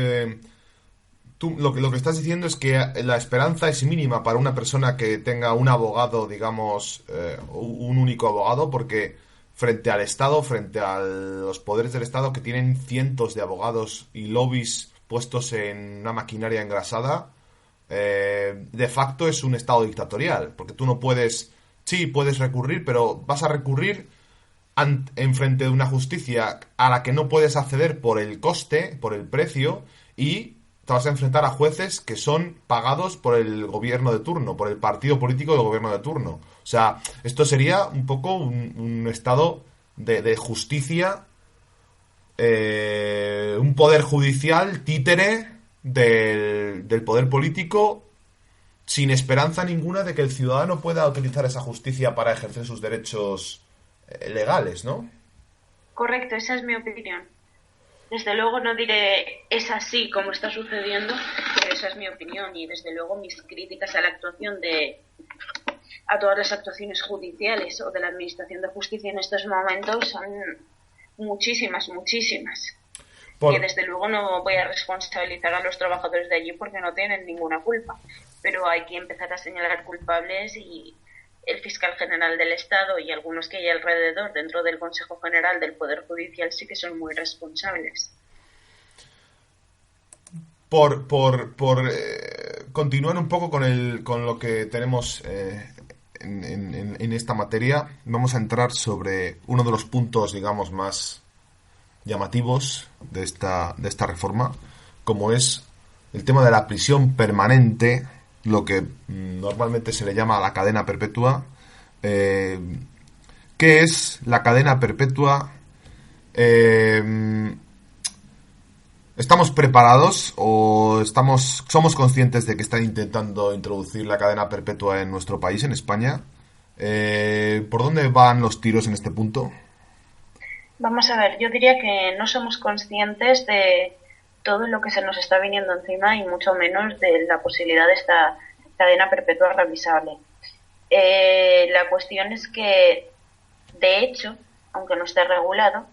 tú lo que estás diciendo es que la esperanza es mínima para una persona que tenga un abogado, digamos, un único abogado, porque frente al Estado, frente a los poderes del Estado, que tienen cientos de abogados y lobbies puestos en una maquinaria engrasada, de facto es un Estado dictatorial, porque tú no puedes, sí, puedes recurrir, pero vas a recurrir en frente de una justicia a la que no puedes acceder por el coste, por el precio, y te vas a enfrentar a jueces que son pagados por el gobierno de turno, por el partido político del gobierno de turno. O sea, esto sería un poco un estado de justicia, un poder judicial títere del poder político, sin esperanza ninguna de que el ciudadano pueda utilizar esa justicia para ejercer sus derechos legales, ¿no? Correcto, esa es mi opinión. Desde luego no diré es así como está sucediendo, pero esa es mi opinión, y desde luego mis críticas a la actuación a todas las actuaciones judiciales o de la Administración de Justicia en estos momentos son muchísimas. Que desde luego no voy a responsabilizar a los trabajadores de allí porque no tienen ninguna culpa, pero hay que empezar a señalar culpables, y el fiscal general del Estado y algunos que hay alrededor dentro del Consejo General del Poder Judicial sí que son muy responsables. Por continuar un poco con lo que tenemos en esta materia, vamos a entrar sobre uno de los puntos, digamos, más llamativos de esta reforma, como es el tema de la prisión permanente, lo que normalmente se le llama la cadena perpetua. ¿Qué es la cadena perpetua? ¿Estamos preparados o somos conscientes de que están intentando introducir la cadena perpetua en nuestro país, en España? ¿Por dónde van los tiros en este punto? Vamos a ver, yo diría que no somos conscientes de todo lo que se nos está viniendo encima, y mucho menos de la posibilidad de esta cadena perpetua revisable. La cuestión es que, de hecho, aunque no esté regulado,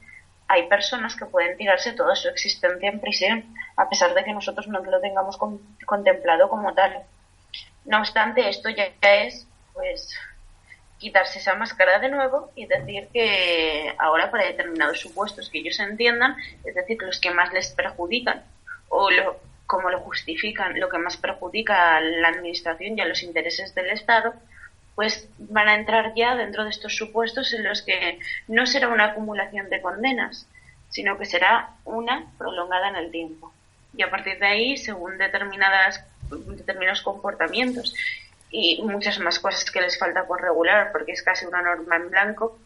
hay personas que pueden tirarse toda su existencia en prisión, a pesar de que nosotros no lo tengamos contemplado como tal. No obstante, esto ya es, pues, quitarse esa máscara de nuevo y decir que ahora, para determinados supuestos que ellos entiendan, es decir, los que más les perjudican o como lo justifican, lo que más perjudica a la administración y a los intereses del Estado, pues van a entrar ya dentro de estos supuestos en los que no será una acumulación de condenas, sino que será una prolongada en el tiempo. Y a partir de ahí, según determinados comportamientos y muchas más cosas que les falta por regular, porque es casi una norma en blanco,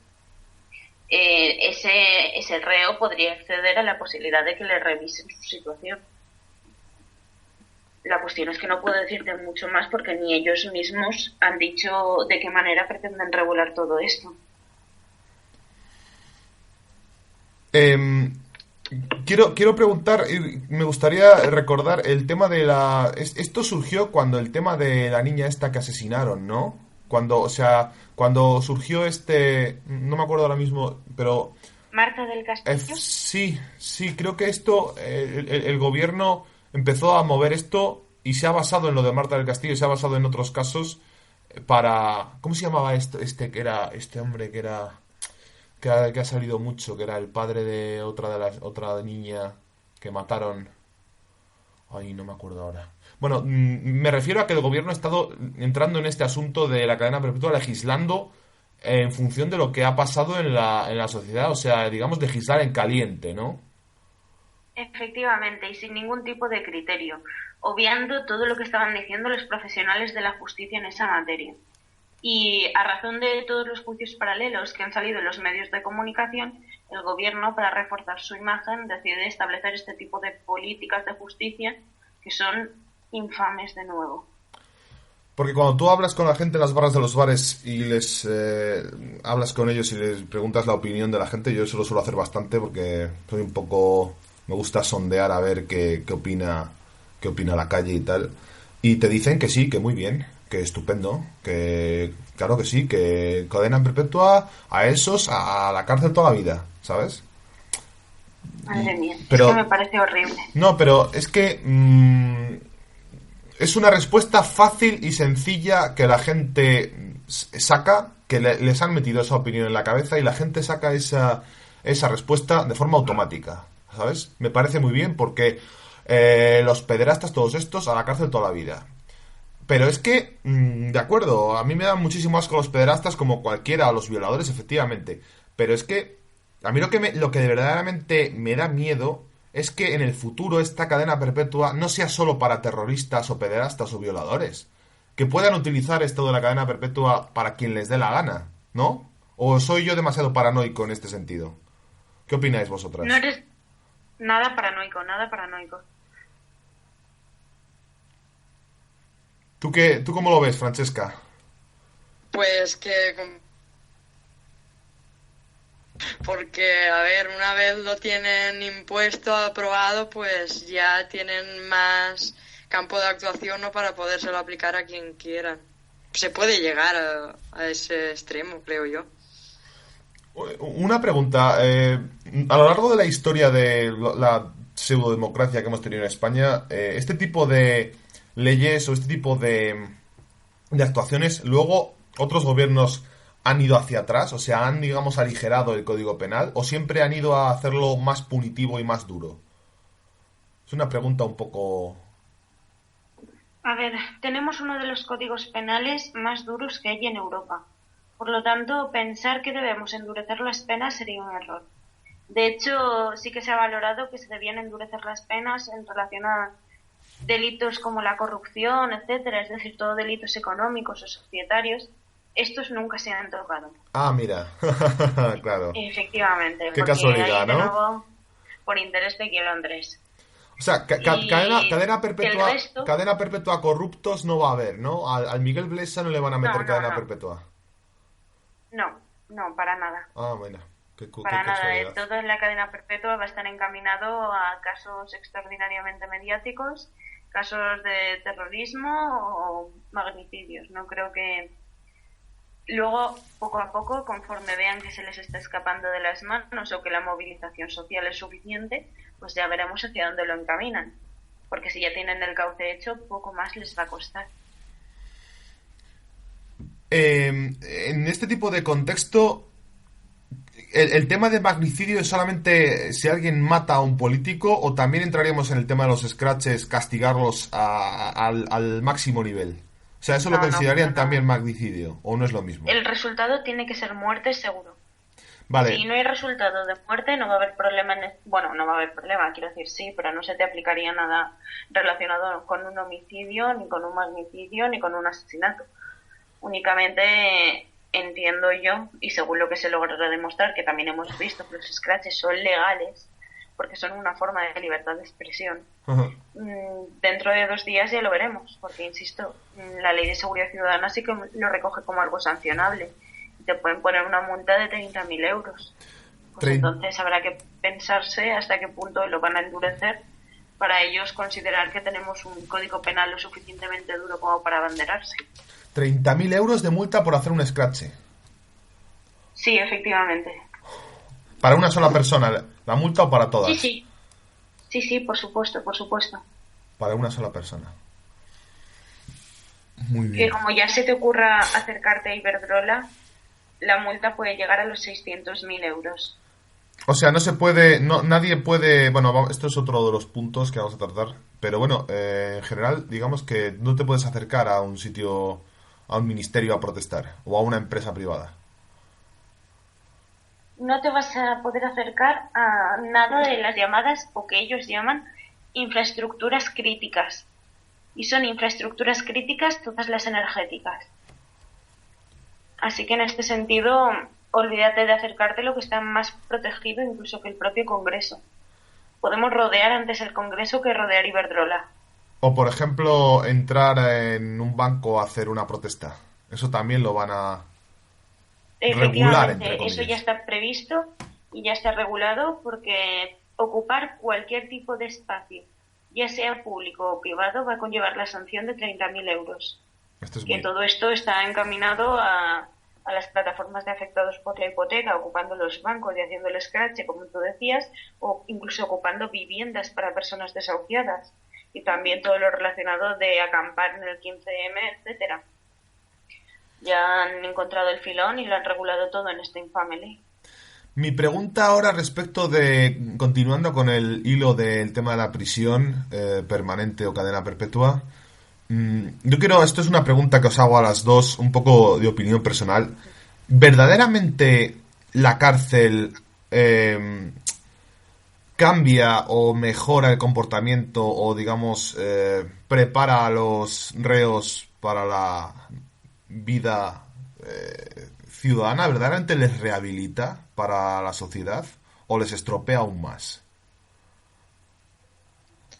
ese reo podría acceder a la posibilidad de que le revisen su situación. La cuestión es que no puedo decirte mucho más porque ni ellos mismos han dicho de qué manera pretenden regular todo esto. Quiero preguntar, me gustaría recordar el tema de la... Esto surgió cuando el tema de la niña esta que asesinaron, ¿no? Cuando surgió no me acuerdo ahora mismo, pero... Marta del Castillo. Sí, creo que esto, el gobierno empezó a mover esto y se ha basado en lo de Marta del Castillo, se ha basado en otros casos para... ¿Cómo se llamaba esto? Este hombre que ha salido mucho, que era el padre de otra niña que mataron. Ay, no me acuerdo ahora. Bueno, me refiero a que el gobierno ha estado entrando en este asunto de la cadena perpetua, legislando en función de lo que ha pasado en la sociedad, o sea, digamos, legislar en caliente, ¿no? Efectivamente, y sin ningún tipo de criterio, obviando todo lo que estaban diciendo los profesionales de la justicia en esa materia. Y a razón de todos los juicios paralelos que han salido en los medios de comunicación, el gobierno, para reforzar su imagen, decide establecer este tipo de políticas de justicia que son infames de nuevo. Porque cuando tú hablas con la gente en las barras de los bares y les hablas con ellos y les preguntas la opinión de la gente, yo eso lo suelo hacer bastante porque soy un poco... me gusta sondear a ver qué opina la calle y tal. Y te dicen que sí, que muy bien, que estupendo, que claro que sí, que cadena perpetua a esos a la cárcel toda la vida, ¿sabes? Madre mía, pero, es que me parece horrible. No, pero es que es una respuesta fácil y sencilla que la gente saca, que les han metido esa opinión en la cabeza y la gente saca esa respuesta de forma automática, ¿sabes? Me parece muy bien porque los pederastas, todos estos, a la cárcel toda la vida. Pero es que, de acuerdo, a mí me dan muchísimo asco los pederastas como cualquiera, o los violadores, efectivamente. Pero es que, a mí lo que verdaderamente me da miedo es que en el futuro esta cadena perpetua no sea solo para terroristas o pederastas o violadores. Que puedan utilizar esto de la cadena perpetua para quien les dé la gana, ¿no? ¿O soy yo demasiado paranoico en este sentido? ¿Qué opináis vosotras? No eres nada paranoico, nada paranoico. ¿Tú cómo lo ves, Francesca? Pues que... Porque, a ver, una vez lo tienen impuesto, aprobado, pues ya tienen más campo de actuación, ¿no?, para podérselo aplicar a quien quieran. Se puede llegar a ese extremo, creo yo. Una pregunta. A lo largo de la historia de la pseudodemocracia que hemos tenido en España, este tipo de leyes o este tipo de actuaciones, luego otros gobiernos han ido hacia atrás, o sea, han, digamos, aligerado el Código Penal, o siempre han ido a hacerlo más punitivo y más duro. Es una pregunta un poco... A ver, tenemos uno de los códigos penales más duros que hay en Europa. Por lo tanto, pensar que debemos endurecer las penas sería un error. De hecho, sí que se ha valorado que se debían endurecer las penas en relación a delitos como la corrupción, etcétera, es decir, todos delitos económicos o societarios. Estos nunca se han tocado. Ah, mira, claro. Efectivamente. Qué casualidad, ¿no? De nuevo, por interés de quiero Andrés. O sea, cadena perpetua a corruptos no va a haber, ¿no? Al Miguel Blesa no le van a meter cadena perpetua. No, para nada. Ah, bueno. Para nada. Todo en la cadena perpetua va a estar encaminado a casos extraordinariamente mediáticos, casos de terrorismo o magnicidios. No creo que... Luego, poco a poco, conforme vean que se les está escapando de las manos o que la movilización social es suficiente, pues ya veremos hacia dónde lo encaminan. Porque si ya tienen el cauce hecho, poco más les va a costar. En este tipo de contexto, ¿el tema de magnicidio es solamente si alguien mata a un político o también entraríamos en el tema de los scratches, castigarlos al máximo nivel? O sea, ¿eso lo considerarían también magnicidio o no es lo mismo? El resultado tiene que ser muerte seguro. Vale. Si no hay resultado de muerte, no va a haber problema. Bueno, no va a haber problema, quiero decir, sí, pero no se te aplicaría nada relacionado con un homicidio, ni con un magnicidio, ni con un asesinato. Únicamente entiendo yo, y según lo que se logrará demostrar, que también hemos visto que los scratches son legales, porque son una forma de libertad de expresión. dentro de 2 días ya lo veremos, porque, insisto, la Ley de Seguridad Ciudadana sí que lo recoge como algo sancionable. Te pueden poner una multa de 30.000 euros. Pues entonces habrá que pensarse hasta qué punto lo van a endurecer para ellos considerar que tenemos un código penal lo suficientemente duro como para abanderarse. 30.000 euros de multa por hacer un scratch. Sí, efectivamente. ¿Para una sola persona la multa o para todas? Sí, por supuesto. Para una sola persona. Muy bien. Que como ya se te ocurra acercarte a Iberdrola, la multa puede llegar a los 600.000 euros. O sea, no se puede, nadie puede, bueno, esto es otro de los puntos que vamos a tratar, pero bueno, en general, digamos que no te puedes acercar a un sitio, a un ministerio a protestar, o a una empresa privada. No te vas a poder acercar a nada de las llamadas, o que ellos llaman, infraestructuras críticas. Y son infraestructuras críticas todas las energéticas. Así que en este sentido, olvídate de acercarte a lo que está más protegido incluso que el propio Congreso. Podemos rodear antes el Congreso que rodear Iberdrola. O, por ejemplo, entrar en un banco a hacer una protesta. Eso también lo van a regular, entre comillas. Eso ya está previsto y ya está regulado, porque ocupar cualquier tipo de espacio, ya sea público o privado, va a conllevar la sanción de 30.000 euros. Todo esto está encaminado a las plataformas de afectados por la hipoteca, ocupando los bancos y haciendo el scratch, como tú decías, o incluso ocupando viviendas para personas desahuciadas, y también todo lo relacionado de acampar en el 15M, etcétera. Ya han encontrado el filón y lo han regulado todo en esta infame ley. Mi pregunta ahora respecto de, continuando con el hilo del tema de la prisión permanente o cadena perpetua, yo quiero, esto es una pregunta que os hago a las dos, un poco de opinión personal. ¿Verdaderamente la cárcel cambia o mejora el comportamiento o, digamos, prepara a los reos para la vida ciudadana? ¿Verdaderamente les rehabilita para la sociedad o les estropea aún más?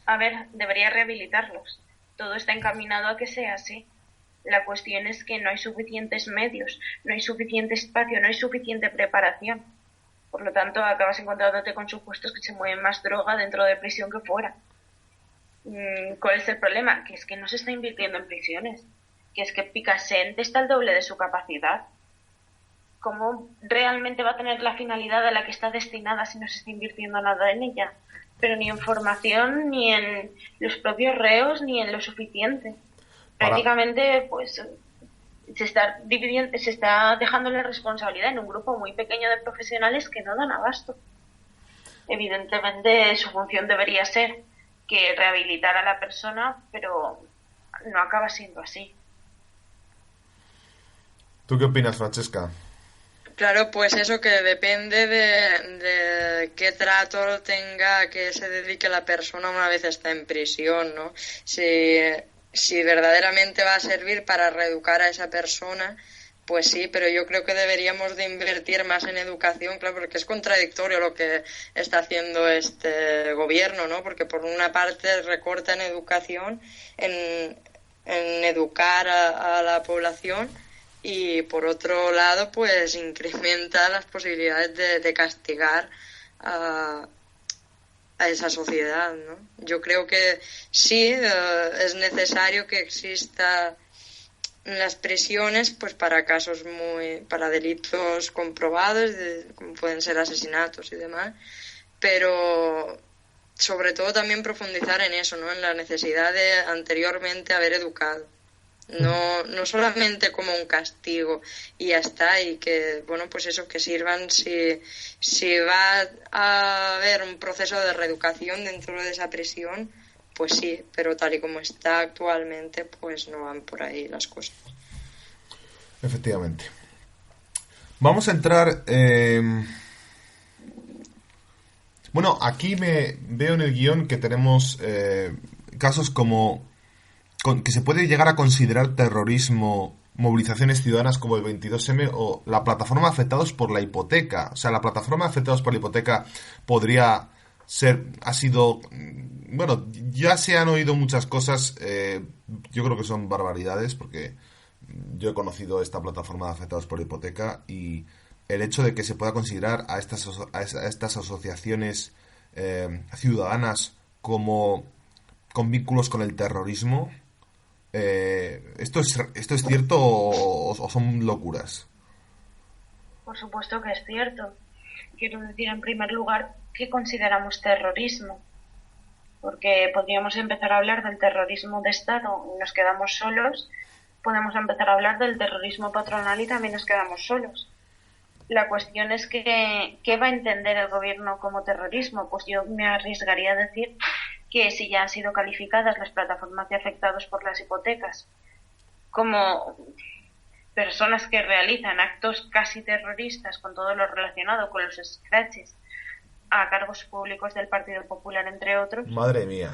A ver, debería rehabilitarlos. Todo está encaminado a que sea así. La cuestión es que no hay suficientes medios, no hay suficiente espacio, no hay suficiente preparación. Por lo tanto, acabas encontrándote con supuestos que se mueven más droga dentro de prisión que fuera. ¿Cuál es el problema? Que es que no se está invirtiendo en prisiones. Que es que Picassent está al doble de su capacidad. ¿Cómo realmente va a tener la finalidad a la que está destinada si no se está invirtiendo nada en ella? Pero ni en formación, ni en los propios reos, ni en lo suficiente. Prácticamente, pues, se está dejando la responsabilidad en un grupo muy pequeño de profesionales que no dan abasto. Evidentemente, su función debería ser que rehabilitar a la persona, pero no acaba siendo así. ¿Tú qué opinas, Francesca? Claro, pues eso, que depende de qué trato tenga, que se dedique la persona una vez está en prisión, ¿no? Si verdaderamente va a servir para reeducar a esa persona, pues sí, pero yo creo que deberíamos de invertir más en educación, claro, porque es contradictorio lo que está haciendo este gobierno, ¿no? Porque por una parte recorta en educación, en educar a la población, y por otro lado pues incrementa las posibilidades de castigar a esa sociedad, ¿no? Yo creo que sí, es necesario que exista las prisiones pues para casos para delitos comprobados, como pueden ser asesinatos y demás, pero sobre todo también profundizar en eso, ¿no? En la necesidad de anteriormente haber educado. No solamente como un castigo y ya está, y que, bueno, pues eso, que sirvan si va a haber un proceso de reeducación dentro de esa prisión, pues sí, pero tal y como está actualmente, pues no van por ahí las cosas. Efectivamente. Vamos a entrar... Bueno, aquí veo en el guión que tenemos casos como... que se puede llegar a considerar terrorismo, movilizaciones ciudadanas como el 22M o la plataforma afectados por la hipoteca. O sea, la plataforma afectados por la hipoteca podría ha sido... Bueno, ya se han oído muchas cosas, yo creo que son barbaridades, porque yo he conocido esta plataforma de afectados por hipoteca y el hecho de que se pueda considerar a estas asociaciones ciudadanas como con vínculos con el terrorismo, ¿esto es cierto o son locuras? Por supuesto que es cierto. Quiero decir, en primer lugar, ¿qué consideramos terrorismo? Porque podríamos empezar a hablar del terrorismo de Estado y nos quedamos solos. Podemos empezar a hablar del terrorismo patronal y también nos quedamos solos. La cuestión es que, ¿qué va a entender el gobierno como terrorismo? Pues yo me arriesgaría a decir que si ya han sido calificadas las plataformas de afectados por las hipotecas como personas que realizan actos casi terroristas con todo lo relacionado con los scratches a cargos públicos del Partido Popular, entre otros. Madre mía.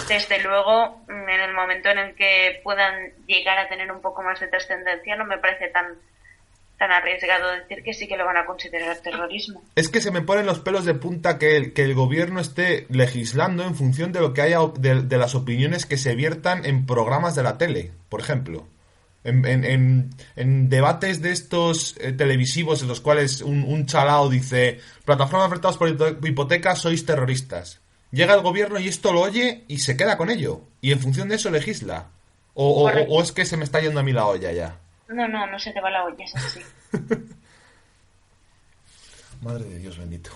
Desde luego, en el momento en el que puedan llegar a tener un poco más de trascendencia, no me parece tan arriesgado decir que sí que lo van a considerar terrorismo. Es que se me ponen los pelos de punta que el gobierno esté legislando en función de lo que haya de las opiniones que se viertan en programas de la tele, por ejemplo. En debates de estos televisivos en los cuales un chalao dice: plataforma afectados por hipoteca, sois terroristas. Llega el gobierno y esto lo oye y se queda con ello. Y en función de eso legisla. O es que se me está yendo a mí la olla ya. No se te va la olla, es así. Madre de Dios bendito.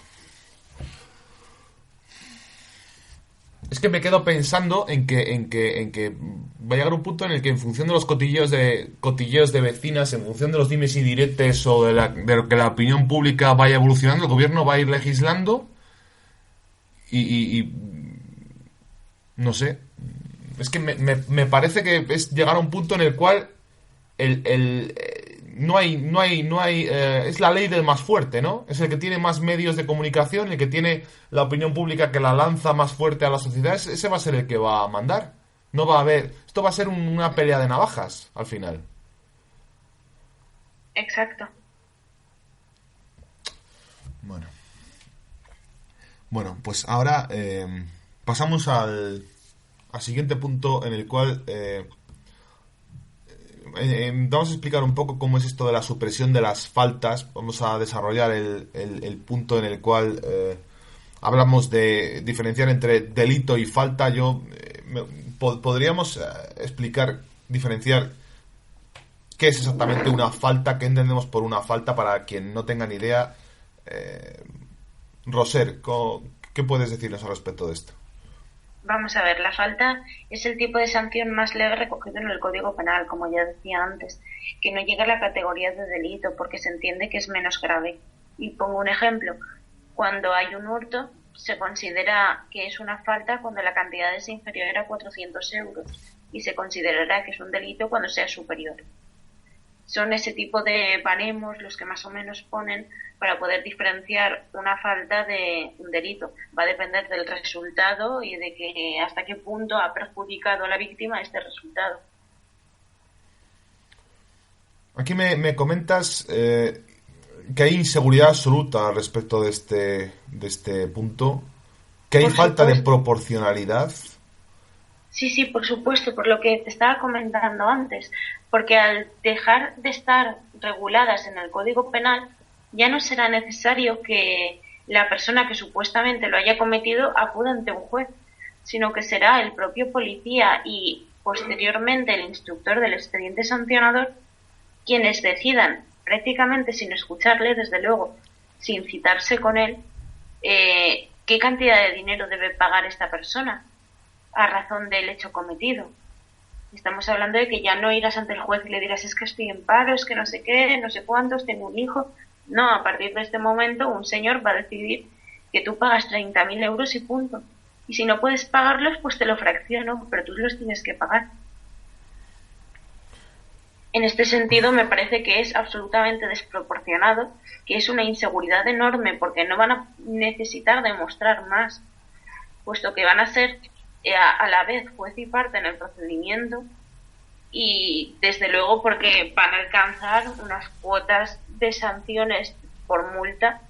Es que me quedo pensando en que va a llegar un punto en el que, en función de los cotilleos de vecinas, en función de los dimes y diretes o de lo que la opinión pública vaya evolucionando, el gobierno va a ir legislando y no sé. Es que me parece que es llegar a un punto en el cual no hay es la ley del más fuerte, ¿no? Es el que tiene más medios de comunicación, el que tiene la opinión pública que la lanza más fuerte a la sociedad. Ese va a ser el que va a mandar. No va a haber... Esto va a ser una pelea de navajas, al final. Exacto. Bueno, pues ahora pasamos al siguiente punto en el cual... vamos a explicar un poco cómo es esto de la supresión de las faltas. Vamos a desarrollar el punto en el cual hablamos de diferenciar entre delito y falta. Podríamos diferenciar qué es exactamente una falta, qué entendemos por una falta, para quien no tenga ni idea. Roser, ¿qué puedes decirnos al respecto de esto? Vamos a ver, la falta es el tipo de sanción más leve recogido en el Código Penal, como ya decía antes, que no llega a la categoría de delito porque se entiende que es menos grave. Y pongo un ejemplo. Cuando hay un hurto, se considera que es una falta cuando la cantidad es inferior a 400 euros y se considerará que es un delito cuando sea superior. Son ese tipo de baremos los que más o menos ponen para poder diferenciar una falta de un delito. Va a depender del resultado y de que hasta qué punto ha perjudicado a la víctima este resultado. Aquí me comentas que hay inseguridad absoluta respecto de este punto, que hay falta de proporcionalidad. Sí, por supuesto, por lo que te estaba comentando antes, porque al dejar de estar reguladas en el Código Penal, ya no será necesario que la persona que supuestamente lo haya cometido acuda ante un juez, sino que será el propio policía y posteriormente el instructor del expediente sancionador quienes decidan, prácticamente sin escucharle, desde luego, sin citarse con él, qué cantidad de dinero debe pagar esta persona a razón del hecho cometido. Estamos hablando de que ya no irás ante el juez y le dirás: es que estoy en paro, es que no sé qué, no sé cuántos, tengo un hijo. No, a partir de este momento un señor va a decidir que tú pagas 30.000 euros y punto. Y si no puedes pagarlos, pues te lo fracciono, pero tú los tienes que pagar. En este sentido me parece que es absolutamente desproporcionado, que es una inseguridad enorme porque no van a necesitar demostrar más, puesto que van a ser a la vez juez y parte en el procedimiento y desde luego porque van a alcanzar unas cuotas de sanciones por multa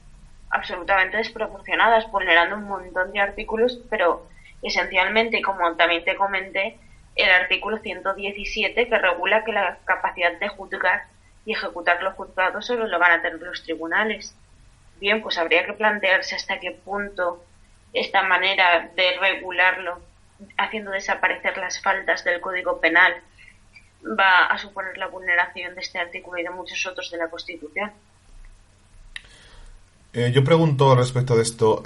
absolutamente desproporcionadas, vulnerando un montón de artículos, pero esencialmente, como también te comenté, el artículo 117 que regula que la capacidad de juzgar y ejecutar los juzgados solo lo van a tener los tribunales. Bien, pues habría que plantearse hasta qué punto esta manera de regularlo, haciendo desaparecer las faltas del Código Penal, va a suponer la vulneración de este artículo y de muchos otros de la Constitución. Yo pregunto respecto de esto,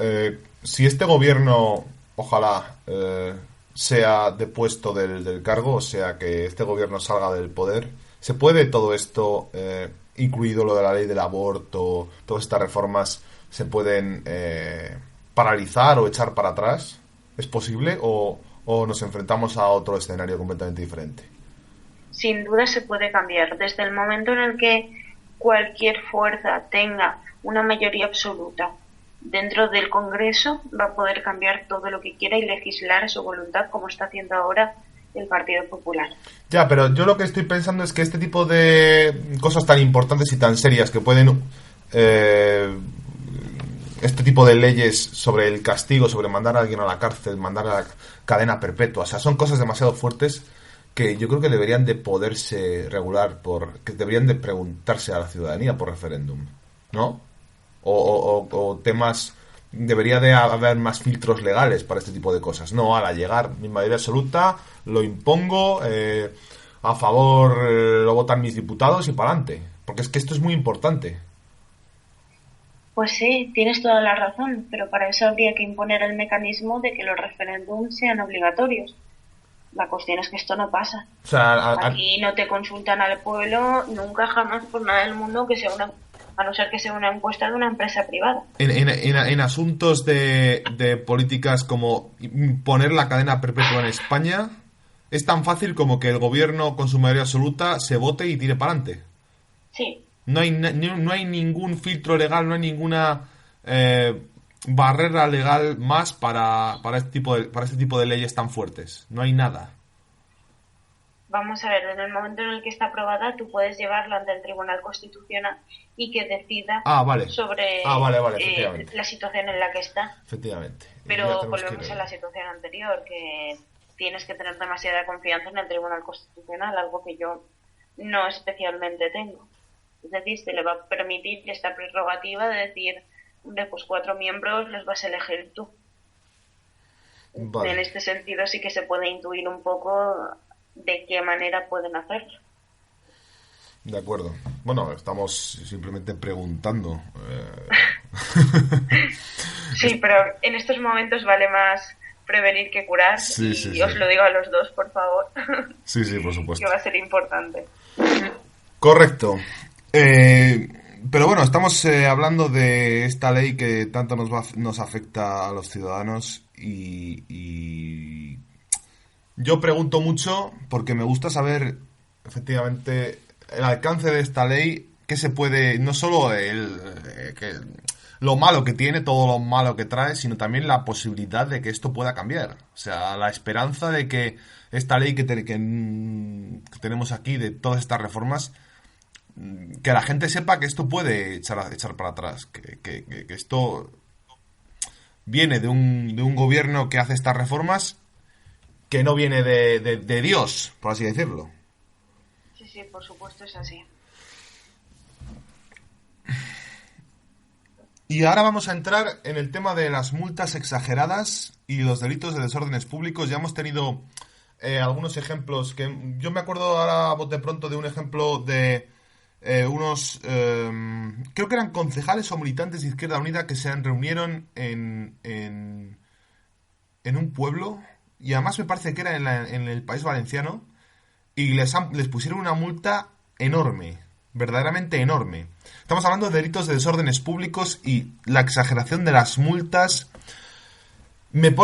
si este gobierno, ojalá, sea depuesto del cargo, o sea, que este gobierno salga del poder, ¿se puede todo esto, incluido lo de la ley del aborto, todas estas reformas, se pueden paralizar o echar para atrás? ¿Es posible o nos enfrentamos a otro escenario completamente diferente? Sin duda se puede cambiar. Desde el momento en el que cualquier fuerza tenga una mayoría absoluta dentro del Congreso, va a poder cambiar todo lo que quiera y legislar a su voluntad, como está haciendo ahora el Partido Popular. Ya, pero yo lo que estoy pensando es que este tipo de cosas tan importantes y tan serias que pueden... este tipo de leyes sobre el castigo, sobre mandar a alguien a la cárcel, mandar a la cadena perpetua, o sea, son cosas demasiado fuertes que yo creo que deberían de poderse regular, que deberían de preguntarse a la ciudadanía por referéndum, ¿no? O temas, debería de haber más filtros legales para este tipo de cosas. No, al llegar mi mayoría absoluta, lo impongo, a favor lo votan mis diputados y para adelante, porque es que esto es muy importante. Pues sí, tienes toda la razón, pero para eso habría que imponer el mecanismo de que los referéndums sean obligatorios. La cuestión es que esto no pasa. O sea, aquí no te consultan al pueblo nunca jamás por nada del mundo, que sea a no ser que sea una encuesta de una empresa privada. En asuntos de políticas como poner la cadena perpetua en España, es tan fácil como que el gobierno con su mayoría absoluta se vote y tire para adelante. Sí. No hay ningún filtro legal, no hay ninguna barrera legal más para este tipo de leyes tan fuertes. No hay nada. Vamos a ver, en el momento en el que está aprobada, tú puedes llevarla ante el Tribunal Constitucional y que decida sobre la situación en la que está. Efectivamente. Pero volvemos a la situación anterior, que tienes que tener demasiada confianza en el Tribunal Constitucional, algo que yo no especialmente tengo. Es decir, se le va a permitir esta prerrogativa de decir, pues 4 miembros los vas a elegir tú. Vale. En este sentido sí que se puede intuir un poco de qué manera pueden hacerlo. De acuerdo. Bueno, estamos simplemente preguntando. Sí, pero en estos momentos vale más prevenir que curar. Sí. Os lo digo a los dos, por favor. Sí, por supuesto. Que va a ser importante. Correcto. Pero bueno, estamos hablando de esta ley que tanto nos afecta a los ciudadanos y yo pregunto mucho porque me gusta saber efectivamente el alcance de esta ley, que se puede, no solo lo malo que tiene, todo lo malo que trae, sino también la posibilidad de que esto pueda cambiar. O sea, la esperanza de que esta ley que tenemos aquí, de todas estas reformas, que la gente sepa que esto puede echar para atrás, que esto viene de un gobierno que hace estas reformas, que no viene de Dios, por así decirlo. Sí, por supuesto es así. Y ahora vamos a entrar en el tema de las multas exageradas y los delitos de desórdenes públicos. Ya hemos tenido algunos ejemplos que yo me acuerdo ahora de pronto de un ejemplo de unos creo que eran concejales o militantes de Izquierda Unida que se reunieron en un pueblo, y además me parece que era en el País Valenciano, y les pusieron una multa enorme, verdaderamente enorme. Estamos hablando de delitos de desórdenes públicos y la exageración de las multas. Me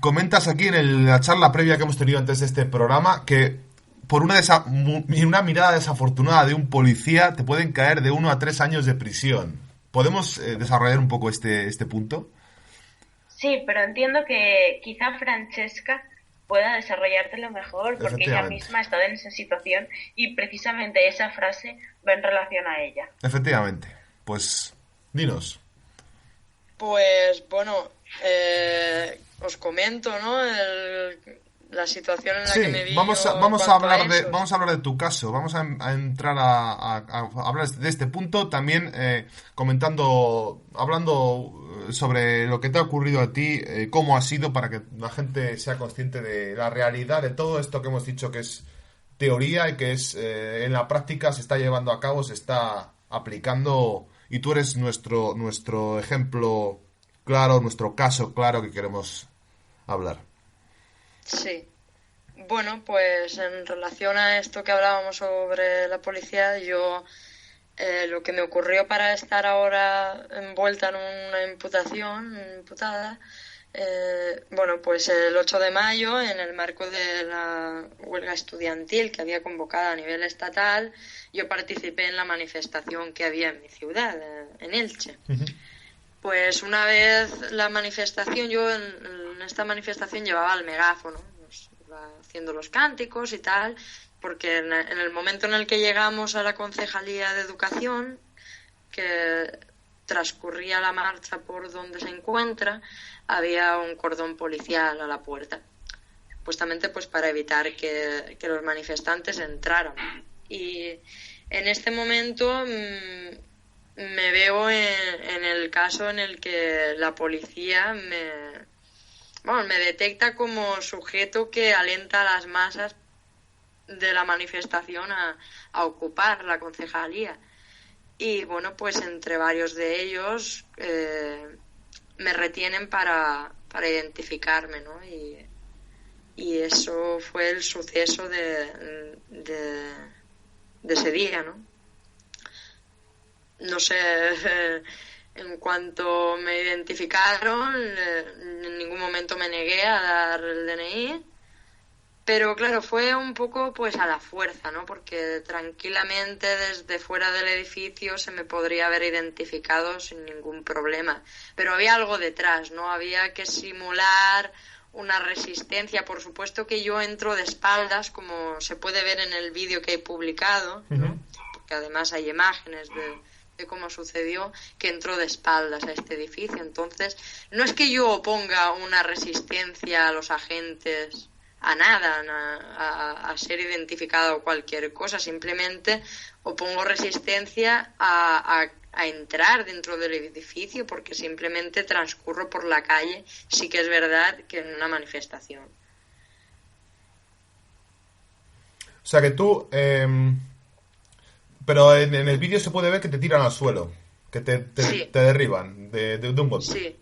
comentas aquí en la charla previa que hemos tenido antes de este programa que por una mirada desafortunada de un policía te pueden caer de 1 a 3 años de prisión. ¿Podemos desarrollar un poco este punto? Sí, pero entiendo que quizá Francesca pueda desarrollártelo mejor porque ella misma ha estado en esa situación y precisamente esa frase va en relación a ella. Efectivamente. Pues, dinos. Pues, bueno, os comento, ¿no? La situación en la que me vi. Vamos a hablar de tu caso. Vamos a entrar a hablar de este punto. También hablando sobre lo que te ha ocurrido a ti, cómo ha sido, para que la gente sea consciente de la realidad de todo esto que hemos dicho que es teoría y que es en la práctica se está llevando a cabo, se está aplicando, y tú eres nuestro ejemplo claro, nuestro caso claro que queremos hablar. Sí. Bueno, pues en relación a esto que hablábamos sobre la policía, yo lo que me ocurrió para estar ahora envuelta en una imputada, bueno, pues el 8 de mayo, en el marco de la huelga estudiantil que había convocado a nivel estatal, yo participé en la manifestación que había en mi ciudad, en Elche. Uh-huh. Pues una vez la manifestación, yo en esta manifestación llevaba el megáfono, iba haciendo los cánticos y tal, porque en el momento en el que llegamos a la Concejalía de Educación, que transcurría la marcha por donde se encuentra, había un cordón policial a la puerta, supuestamente pues para evitar que los manifestantes entraran. Y en este momento me veo en el caso en el que la policía me detecta como sujeto que alenta a las masas de la manifestación a ocupar la concejalía. Y bueno, pues entre varios de ellos me retienen para identificarme, ¿no? Y eso fue el suceso de ese día, ¿no? No sé, en cuanto me identificaron, en ningún momento me negué a dar el DNI, pero claro, fue un poco pues a la fuerza, ¿no? Porque tranquilamente desde fuera del edificio se me podría haber identificado sin ningún problema, pero había algo detrás, ¿no? Había que simular una resistencia. Por supuesto que yo entro de espaldas, como se puede ver en el vídeo que he publicado, ¿no? Uh-huh. Porque además hay imágenes de cómo sucedió, que entró de espaldas a este edificio. Entonces, no es que yo oponga una resistencia a los agentes, a nada, a ser identificado o cualquier cosa, simplemente opongo resistencia a entrar dentro del edificio, porque simplemente transcurro por la calle, sí que es verdad que en una manifestación. O sea que tú... Pero en el vídeo se puede ver que te tiran al suelo, que te derriban de un golpe. Sí.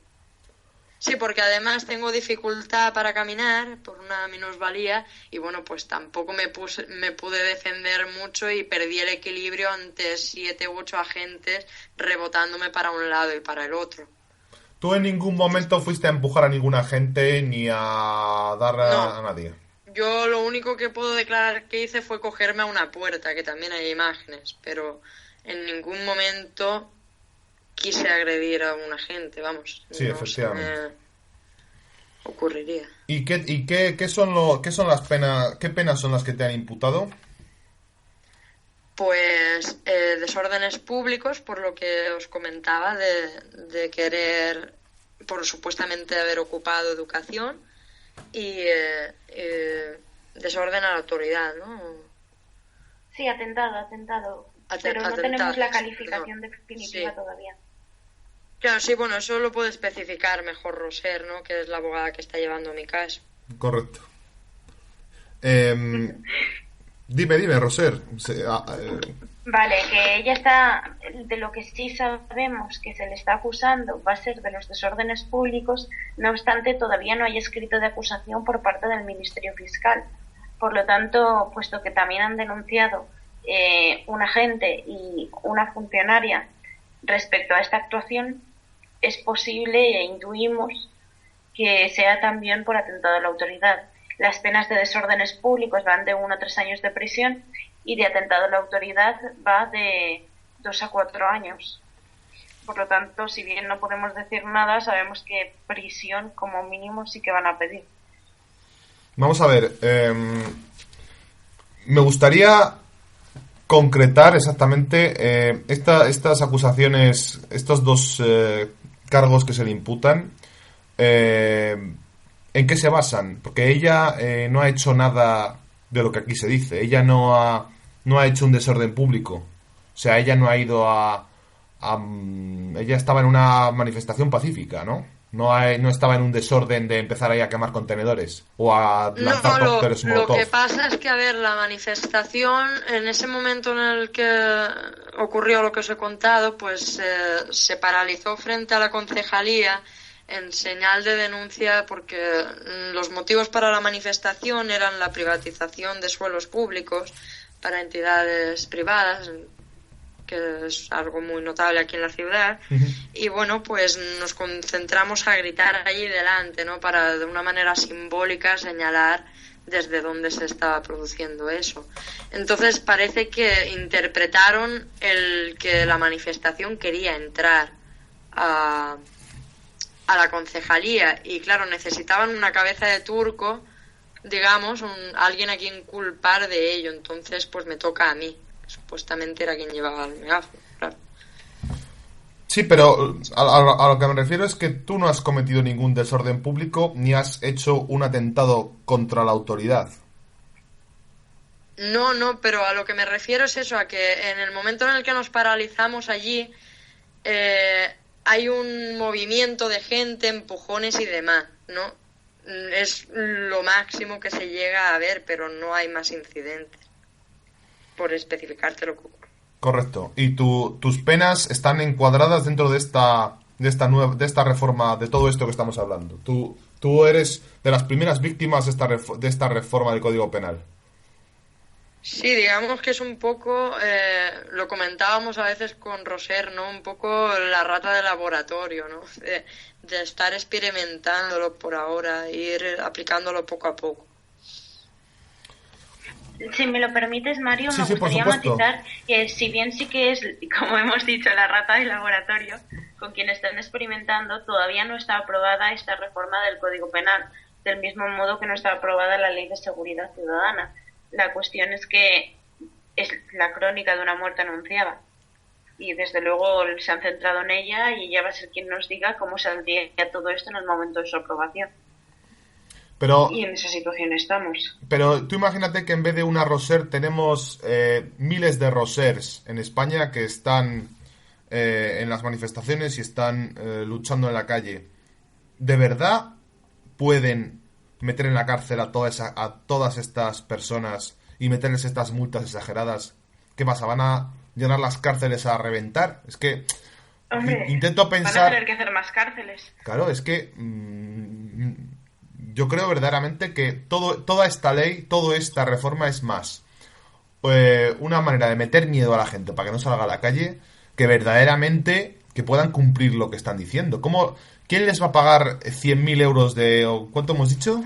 Sí, porque además tengo dificultad para caminar por una minusvalía y bueno, pues tampoco me pude defender mucho y perdí el equilibrio ante 7 u 8 agentes rebotándome para un lado y para el otro. ¿Tú en ningún momento fuiste a empujar a ningún agente ni a dar a nadie? Yo lo único que puedo declarar que hice fue cogerme a una puerta, que también hay imágenes, pero en ningún momento quise agredir a un agente, vamos. Sí, no, efectivamente. Ocurriría. ¿Y qué son las penas? ¿Qué penas son las que te han imputado? Pues desórdenes públicos, por lo que os comentaba, de querer, por supuestamente haber ocupado educación, y desorden a la autoridad, ¿no? Sí, atentado. Pero no tenemos la calificación definitiva todavía. Claro, sí, bueno, eso lo puede especificar mejor Roser, ¿no? Que es la abogada que está llevando mi caso. Correcto. Dime, Roser. Vale, que ella está, de lo que sí sabemos que se le está acusando va a ser de los desórdenes públicos, no obstante todavía no hay escrito de acusación por parte del Ministerio Fiscal. Por lo tanto, puesto que también han denunciado un agente y una funcionaria respecto a esta actuación, es posible e intuimos que sea también por atentado a la autoridad. Las penas de desórdenes públicos van de 1 a 3 años de prisión y de atentado a la autoridad va de 2 a 4 años. Por lo tanto, si bien no podemos decir nada, sabemos que prisión como mínimo sí que van a pedir. Vamos a ver, me gustaría concretar exactamente estas acusaciones, estos dos cargos que se le imputan? ¿En qué se basan? Porque ella no ha hecho nada de lo que aquí se dice. Ella no ha hecho un desorden público. O sea, ella no ha ido ella estaba en una manifestación pacífica, ¿no? No estaba en un desorden de empezar ahí a quemar contenedores o a lanzar cócteles Molotov. Lo que pasa es que, a ver, la manifestación, en ese momento en el que ocurrió lo que os he contado, pues se paralizó frente a la concejalía en señal de denuncia porque los motivos para la manifestación eran la privatización de suelos públicos para entidades privadas, que es algo muy notable aquí en la ciudad. Uh-huh. Y bueno, pues nos concentramos a gritar allí delante, ¿no? Para de una manera simbólica señalar desde dónde se estaba produciendo eso. Entonces parece que interpretaron el que la manifestación quería entrar a la concejalía y claro, necesitaban una cabeza de turco, digamos, alguien a quien culpar de ello. Entonces pues me toca a mí. Supuestamente era quien llevaba el megáfono, claro. Sí, pero a lo que me refiero es que tú no has cometido ningún desorden público ni has hecho un atentado contra la autoridad. No, pero a lo que me refiero es eso, a que en el momento en el que nos paralizamos allí hay un movimiento de gente, empujones y demás, ¿no? Es lo máximo que se llega a ver, pero no hay más incidentes. Por especificarte lo que ocurre. Correcto. ¿Y tus penas están encuadradas dentro de esta reforma, de todo esto que estamos hablando? Tú eres de las primeras víctimas de esta reforma del Código Penal. Sí, digamos que es un poco, lo comentábamos a veces con Roser, ¿no? Un poco la rata de laboratorio, ¿no? De estar experimentándolo por ahora e ir aplicándolo poco a poco. Si me lo permites, Mario, me gustaría matizar que si bien sí que es, como hemos dicho, la rata del laboratorio, con quien están experimentando, todavía no está aprobada esta reforma del Código Penal, del mismo modo que no está aprobada la Ley de Seguridad Ciudadana. La cuestión es que es la crónica de una muerte anunciada y desde luego se han centrado en ella y ella va a ser quien nos diga cómo saldría todo esto en el momento de su aprobación. Y en esa situación estamos. Pero tú imagínate que en vez de una Roser tenemos miles de Rosers en España que están en las manifestaciones y están luchando en la calle. ¿De verdad pueden meter en la cárcel a todas estas personas y meterles estas multas exageradas? ¿Qué pasa? ¿Van a llenar las cárceles a reventar? Es que hombre, intento pensar... van a tener que hacer más cárceles. Claro, es que... yo creo verdaderamente que toda esta ley, toda esta reforma es más una manera de meter miedo a la gente para que no salga a la calle, que verdaderamente que puedan cumplir lo que están diciendo. ¿Quién les va a pagar 100.000 euros de... ¿Cuánto hemos dicho?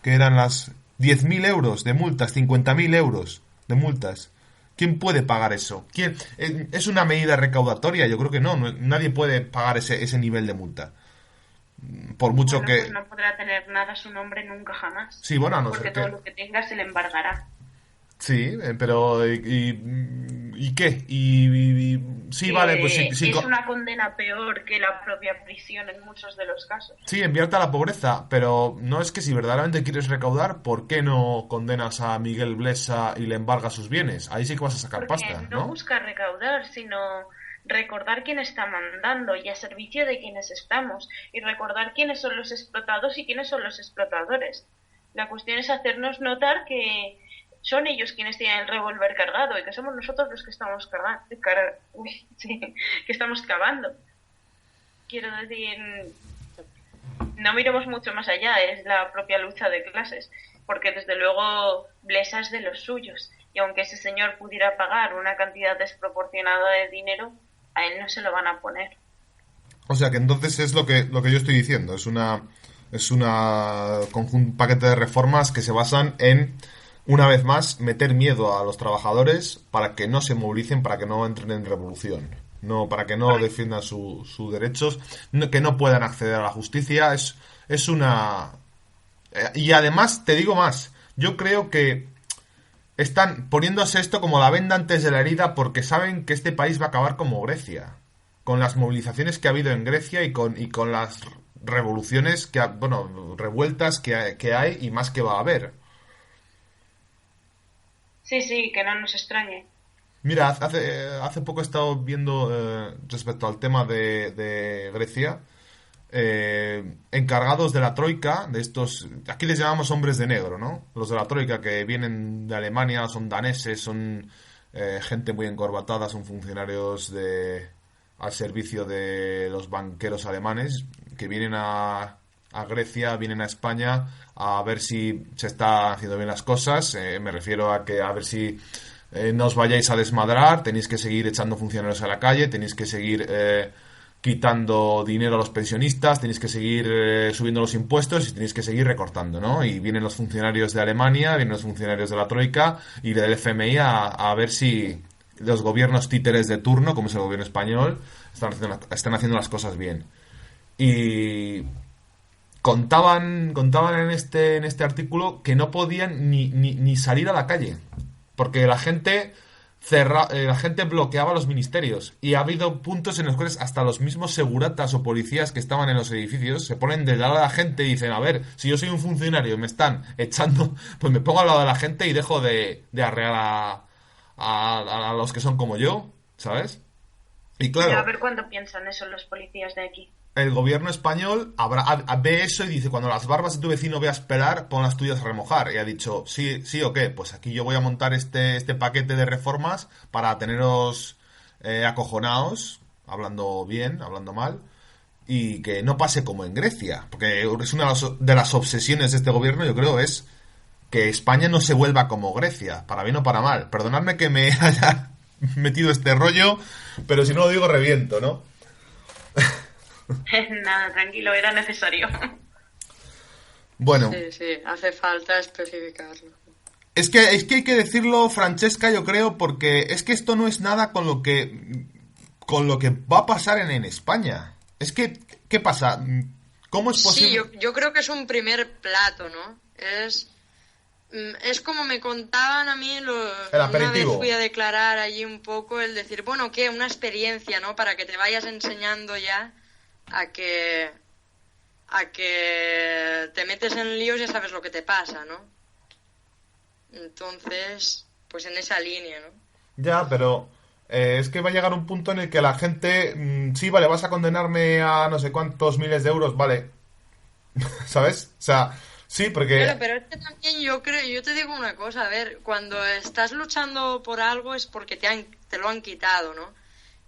Que eran las 10.000 euros de multas, 50.000 euros de multas. ¿Quién puede pagar eso? ¿Es una medida recaudatoria? Yo creo que no nadie puede pagar ese nivel de multa. Por mucho que... Pues no podrá tener nada a su nombre nunca jamás. Sí, bueno, a no porque ser todo lo que tenga se le embargará. Sí, pero ¿y qué? Sí, vale, pues sí. Es una condena peor que la propia prisión en muchos de los casos. Sí, enviarte a la pobreza, pero no es que si verdaderamente quieres recaudar, ¿por qué no condenas a Miguel Blesa y le embargas sus bienes? Ahí sí que vas a sacar porque pasta, ¿no? No busca recaudar, sino recordar quién está mandando y a servicio de quienes estamos, y recordar quiénes son los explotados y quiénes son los explotadores. La cuestión es hacernos notar que son ellos quienes tienen el revólver cargado y que somos nosotros los que estamos que estamos cavando. Quiero decir, no miremos mucho más allá, es la propia lucha de clases, porque desde luego Blesa es de los suyos, y aunque ese señor pudiera pagar una cantidad desproporcionada de dinero, a él no se lo van a poner. O sea que entonces es lo que yo estoy diciendo, es un paquete de reformas que se basan en, una vez más, meter miedo a los trabajadores para que no se movilicen, para que no entren en revolución, no, para que no defiendan sus derechos, que no puedan acceder a la justicia. Es una... Y además, te digo más, yo creo que están poniéndose esto como la venda antes de la herida porque saben que este país va a acabar como Grecia, con las movilizaciones que ha habido en Grecia y con las revoluciones revueltas que hay y más que va a haber. Sí, que no nos extrañe. Mira, hace poco he estado viendo respecto al tema de Grecia, encargados de la troika, de estos, aquí les llamamos hombres de negro, ¿no? Los de la troika que vienen de Alemania, son daneses, son gente muy encorbatada, son funcionarios al servicio de los banqueros alemanes que vienen a Grecia, vienen a España a ver si se está haciendo bien las cosas. Me refiero a que a ver si no os vayáis a desmadrar, tenéis que seguir echando funcionarios a la calle, tenéis que seguir quitando dinero a los pensionistas, tenéis que seguir subiendo los impuestos y tenéis que seguir recortando, ¿no? Y vienen los funcionarios de Alemania, vienen los funcionarios de la Troika y del FMI a ver si los gobiernos títeres de turno, como es el gobierno español, están haciendo las cosas bien. Y contaban en este artículo que no podían ni salir a la calle porque la gente bloqueaba los ministerios y ha habido puntos en los cuales hasta los mismos seguratas o policías que estaban en los edificios se ponen del lado de la gente y dicen, a ver, si yo soy un funcionario y me están echando, pues me pongo al lado de la gente y dejo de arrear a los que son como yo, ¿sabes? Y claro, a ver cuándo piensan eso los policías de aquí. El gobierno español ve eso y dice, cuando las barbas de tu vecino veas pelar, pon las tuyas a remojar. Y ha dicho, sí o qué, pues aquí yo voy a montar este paquete de reformas para teneros acojonados, hablando bien, hablando mal, y que no pase como en Grecia. Porque es una de las obsesiones de este gobierno, yo creo, es que España no se vuelva como Grecia, para bien o para mal. Perdonadme que me haya metido este rollo, pero si no lo digo reviento, ¿no? Nada, tranquilo, era necesario. Bueno. Sí, hace falta especificarlo. Es que hay que decirlo, Francesca, yo creo, porque es que esto no es nada con lo que va a pasar en España. Es que, ¿qué pasa? ¿Cómo es posible? Sí, yo creo que es un primer plato, ¿no? Es como me contaban a mí el aperitivo. Una vez fui a declarar allí un poco el decir, bueno, ¿qué? Una experiencia, ¿no? Para que te vayas enseñando ya a que te metes en líos y ya sabes lo que te pasa, ¿no? Entonces, pues en esa línea, ¿no? Ya, pero es que va a llegar un punto en el que la gente, sí, vale, vas a condenarme a no sé cuántos miles de euros, vale, ¿sabes? O sea, sí, porque... Pero es que también yo te digo una cosa, a ver, cuando estás luchando por algo es porque te lo han quitado, ¿no?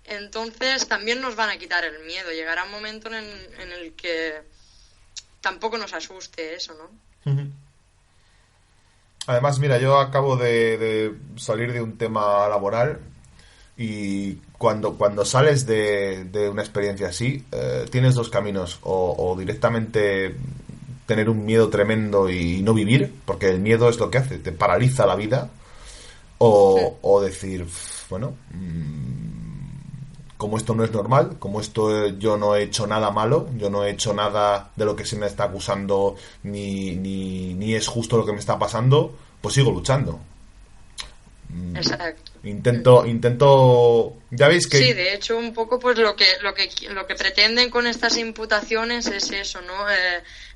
Entonces también nos van a quitar el miedo. Llegará un momento en el que tampoco nos asuste eso, ¿no? Uh-huh. Además, mira, yo acabo de salir de un tema laboral y cuando sales de una experiencia así, tienes dos caminos. O directamente tener un miedo tremendo y no vivir, porque el miedo es lo que hace, te paraliza la vida. O decir, bueno... como esto no es normal, como esto yo no he hecho nada malo, yo no he hecho nada de lo que se me está acusando, ni es justo lo que me está pasando, pues sigo luchando. Exacto. Intento, ya veis que... Sí, de hecho un poco pues lo que pretenden con estas imputaciones es eso, ¿no?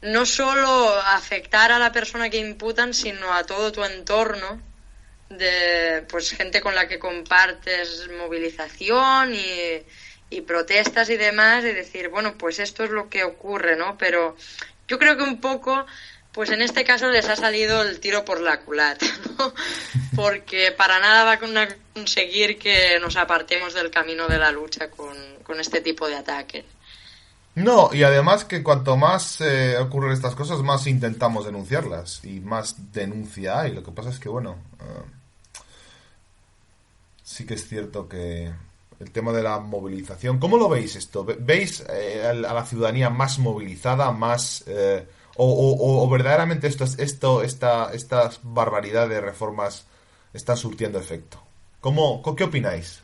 No solo afectar a la persona que imputan, sino a todo tu entorno, de pues gente con la que compartes movilización y protestas y demás, y decir, bueno, pues esto es lo que ocurre, ¿no? Pero yo creo que un poco, pues en este caso les ha salido el tiro por la culata, ¿no? Porque para nada va a conseguir que nos apartemos del camino de la lucha con este tipo de ataques. No, y además que cuanto más ocurren estas cosas, más intentamos denunciarlas y más denuncia hay. Lo que pasa es que, bueno, sí que es cierto que el tema de la movilización... ¿Cómo lo veis esto? ¿Veis a la ciudadanía más movilizada, más... o verdaderamente esta barbaridad de reformas están surtiendo efecto? ¿Qué opináis?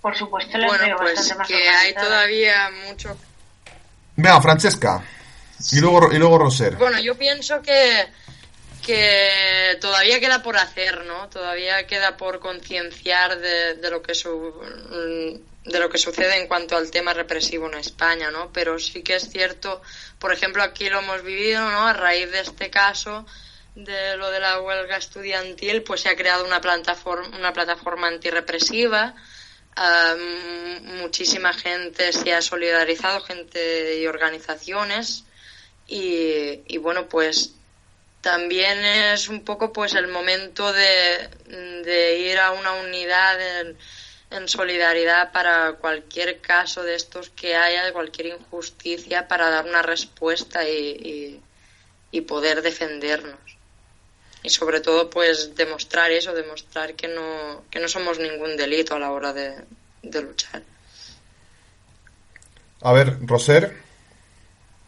Por supuesto, las veo pues bastante más que organizadas. hay todavía mucho... Venga, Francesca. Y luego Roser. Bueno, yo pienso que que todavía queda por hacer, ¿no? Todavía queda por concienciar de lo que sucede en cuanto al tema represivo en España, ¿no? Pero sí que es cierto, por ejemplo, aquí lo hemos vivido, ¿no? A raíz de este caso, de lo de la huelga estudiantil, pues se ha creado una plataforma antirrepresiva. Muchísima gente se ha solidarizado, gente y organizaciones, y bueno, pues también es un poco pues el momento de ir a una unidad en solidaridad para cualquier caso de estos que haya, de cualquier injusticia, para dar una respuesta y poder defendernos. Y sobre todo pues demostrar que no somos ningún delito a la hora de luchar. A ver, Roser,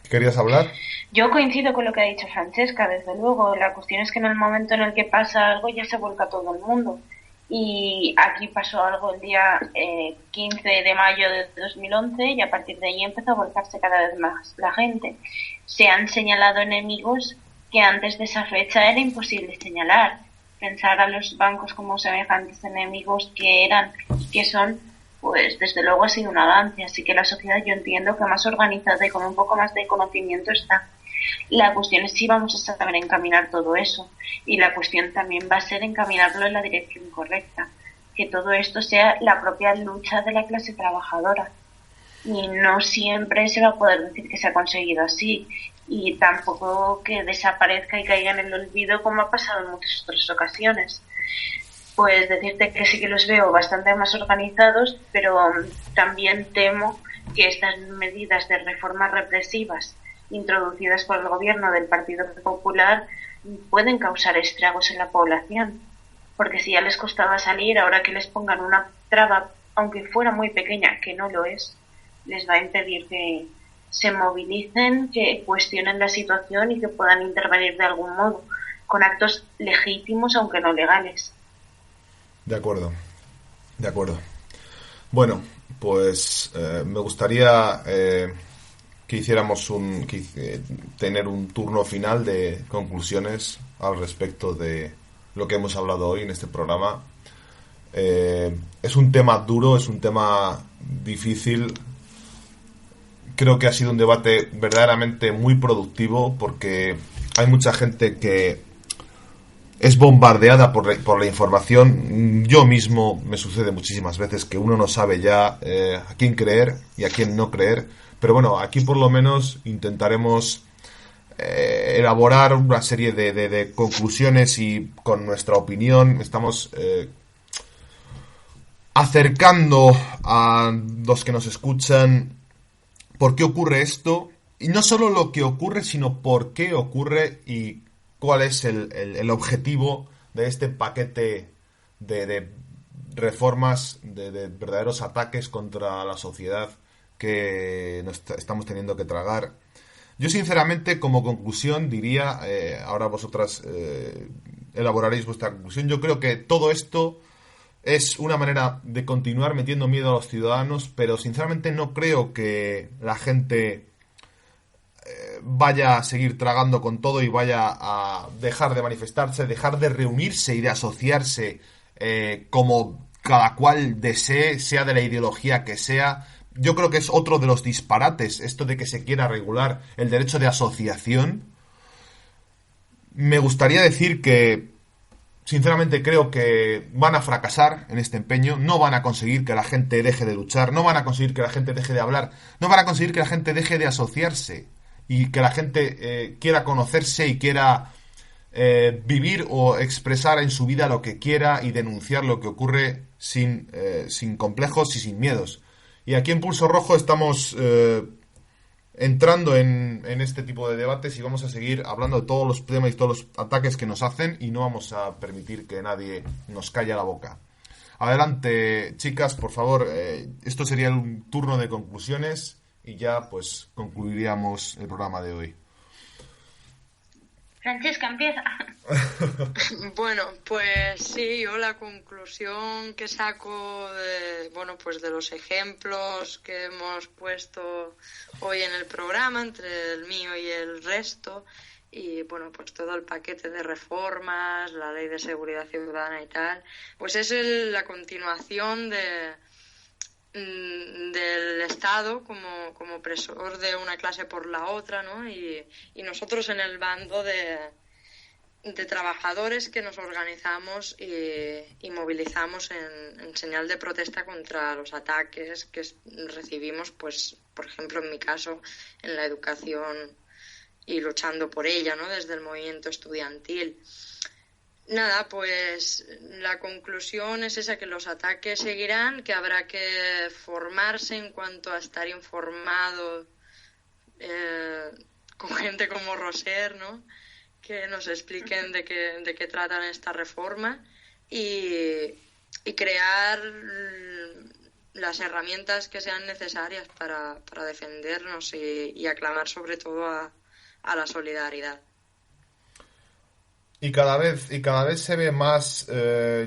¿querías hablar? Yo coincido con lo que ha dicho Francesca, desde luego. La cuestión es que en el momento en el que pasa algo ya se vuelca todo el mundo. Y aquí pasó algo el día 15 de mayo de 2011 y a partir de ahí empezó a volcarse cada vez más la gente. Se han señalado enemigos que antes de esa fecha era imposible señalar. Pensar a los bancos como semejantes enemigos que eran y que son, pues desde luego ha sido un avance. Así que la sociedad, yo entiendo que más organizada y con un poco más de conocimiento está. La cuestión es si vamos a saber encaminar todo eso, y la cuestión también va a ser encaminarlo en la dirección correcta, que todo esto sea la propia lucha de la clase trabajadora, y no siempre se va a poder decir que se ha conseguido así, y tampoco que desaparezca y caiga en el olvido como ha pasado en muchas otras ocasiones. Pues decirte que sí que los veo bastante más organizados, pero también temo que estas medidas de reformas represivas introducidas por el gobierno del Partido Popular pueden causar estragos en la población, porque si ya les costaba salir, ahora que les pongan una traba, aunque fuera muy pequeña, que no lo es, les va a impedir que se movilicen, que cuestionen la situación y que puedan intervenir de algún modo, con actos legítimos aunque no legales. De acuerdo. Bueno, pues me gustaría que hiciéramos tener un turno final de conclusiones al respecto de lo que hemos hablado hoy en este programa. Es un tema duro, es un tema difícil. Creo que ha sido un debate verdaderamente muy productivo, porque hay mucha gente que es bombardeada por la información. Yo mismo me sucede muchísimas veces que uno no sabe ya a quién creer y a quién no creer. Pero bueno, aquí por lo menos intentaremos elaborar una serie de conclusiones, y con nuestra opinión estamos acercando a los que nos escuchan por qué ocurre esto, y no solo lo que ocurre, sino por qué ocurre y cuál es el objetivo de este paquete de reformas, de verdaderos ataques contra la sociedad que estamos teniendo que tragar. Yo sinceramente, como conclusión, diría, ahora vosotras elaboraréis vuestra conclusión, yo creo que todo esto es una manera de continuar metiendo miedo a los ciudadanos, pero sinceramente no creo que la gente vaya a seguir tragando con todo y vaya a dejar de manifestarse, dejar de reunirse y de asociarse como cada cual desee, sea de la ideología que sea. Yo creo que es otro de los disparates, esto de que se quiera regular el derecho de asociación. Me gustaría decir que, sinceramente, creo que van a fracasar en este empeño. No van a conseguir que la gente deje de luchar, no van a conseguir que la gente deje de hablar, no van a conseguir que la gente deje de asociarse y que la gente quiera conocerse y quiera vivir o expresar en su vida lo que quiera y denunciar lo que ocurre sin complejos y sin miedos. Y aquí en Pulso Rojo estamos entrando en este tipo de debates, y vamos a seguir hablando de todos los temas y todos los ataques que nos hacen, y no vamos a permitir que nadie nos calle la boca. Adelante, chicas, por favor. Esto sería un turno de conclusiones y ya pues concluiríamos el programa de hoy. Francesca, empieza. Bueno, pues sí, yo la conclusión que saco de los ejemplos que hemos puesto hoy en el programa, entre el mío y el resto, y bueno, pues todo el paquete de reformas, la ley de seguridad ciudadana y tal, pues es la continuación del Estado como opresor de una clase por la otra, ¿no? Y nosotros en el bando de trabajadores que nos organizamos y movilizamos en señal de protesta contra los ataques que recibimos, pues, por ejemplo, en mi caso, en la educación y luchando por ella, ¿no? Desde el movimiento estudiantil. Nada, pues la conclusión es esa, que los ataques seguirán, que habrá que formarse en cuanto a estar informado con gente como Roser, ¿no? Que nos expliquen de qué tratan esta reforma y crear las herramientas que sean necesarias para defendernos y aclamar sobre todo a la solidaridad. Y cada vez se ve más,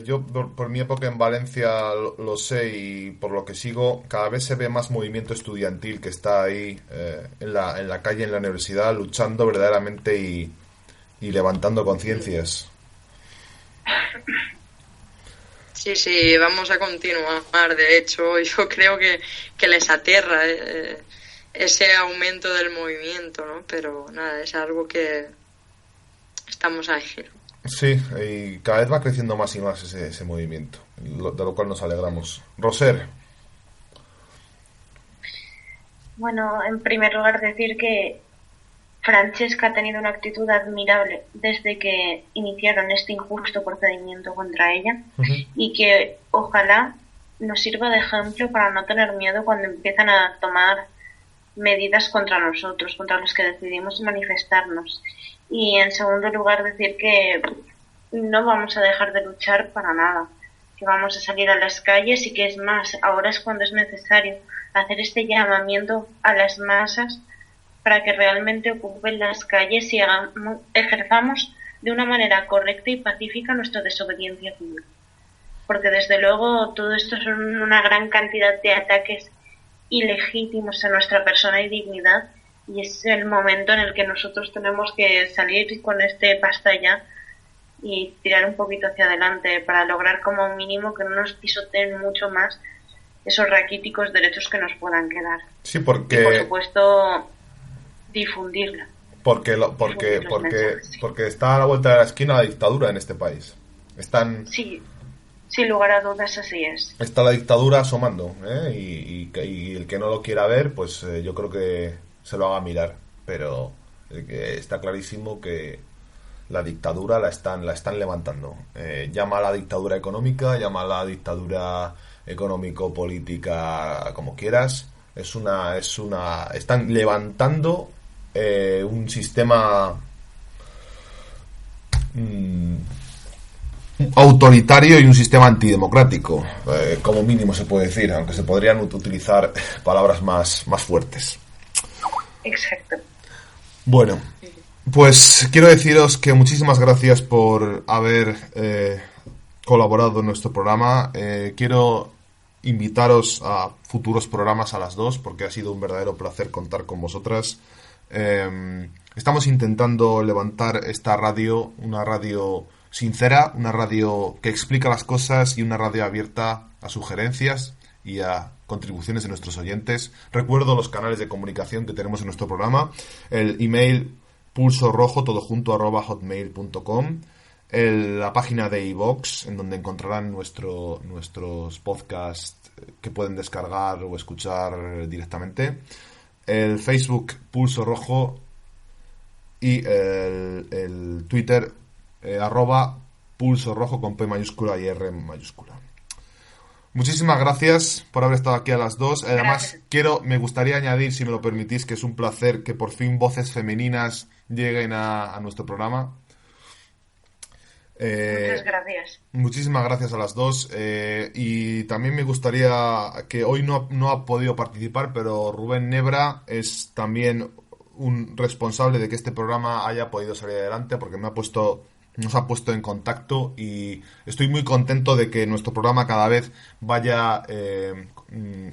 yo por mi época en Valencia lo sé y por lo que sigo, cada vez se ve más movimiento estudiantil que está ahí en la calle, en la universidad, luchando verdaderamente y levantando conciencias. Sí, vamos a continuar. De hecho, yo creo que les aterra ese aumento del movimiento, ¿no? Pero nada, es algo que estamos ahí, ¿no? Sí, y cada vez va creciendo más y más ese movimiento, de lo cual nos alegramos. Roser. Bueno, en primer lugar decir que Francesca ha tenido una actitud admirable desde que iniciaron este injusto procedimiento contra ella, y que ojalá nos sirva de ejemplo para no tener miedo cuando empiezan a tomar medidas contra nosotros, contra los que decidimos manifestarnos. Y en segundo lugar decir que no vamos a dejar de luchar para nada, que vamos a salir a las calles y que es más, ahora es cuando es necesario hacer este llamamiento a las masas para que realmente ocupen las calles y ejerzamos de una manera correcta y pacífica nuestra desobediencia civil. Porque desde luego todo esto son una gran cantidad de ataques ilegítimos a nuestra persona y dignidad, y es el momento en el que nosotros tenemos que salir con este basta ya y tirar un poquito hacia adelante para lograr como mínimo que no nos pisoteen mucho más esos raquíticos derechos que nos puedan quedar. Sí, porque... Y por supuesto difundirla. Porque está a la vuelta de la esquina la dictadura en este país. Sí, sin lugar a dudas así es. Está la dictadura asomando, y el que no lo quiera ver, pues yo creo que se lo haga mirar. Pero está clarísimo que la dictadura la están levantando. Llama a la dictadura económica, llama a la dictadura económico-política, como quieras. Están levantando un sistema autoritario y un sistema antidemocrático, como mínimo se puede decir, aunque se podrían utilizar palabras más fuertes. Exacto. Bueno, pues quiero deciros que muchísimas gracias por haber colaborado en nuestro programa. Quiero invitaros a futuros programas a las dos, porque ha sido un verdadero placer contar con vosotras. Estamos intentando levantar esta radio, una radio sincera, una radio que explica las cosas y una radio abierta a sugerencias y a contribuciones de nuestros oyentes. Recuerdo los canales de comunicación que tenemos en nuestro programa: el email pulsorojo todo junto @hotmail.com, la página de iVoox, en donde encontrarán nuestros podcasts que pueden descargar o escuchar directamente, el Facebook Pulso Rojo y el Twitter @Pulso Rojo con P mayúscula y R mayúscula. Muchísimas gracias por haber estado aquí a las dos. Además, me gustaría añadir, si me lo permitís, que es un placer que por fin voces femeninas lleguen a nuestro programa. Muchas gracias. Muchísimas gracias a las dos. Y también me gustaría, que hoy no ha podido participar, pero Rubén Nebra es también un responsable de que este programa haya podido salir adelante, porque nos ha puesto en contacto, y estoy muy contento de que nuestro programa cada vez vaya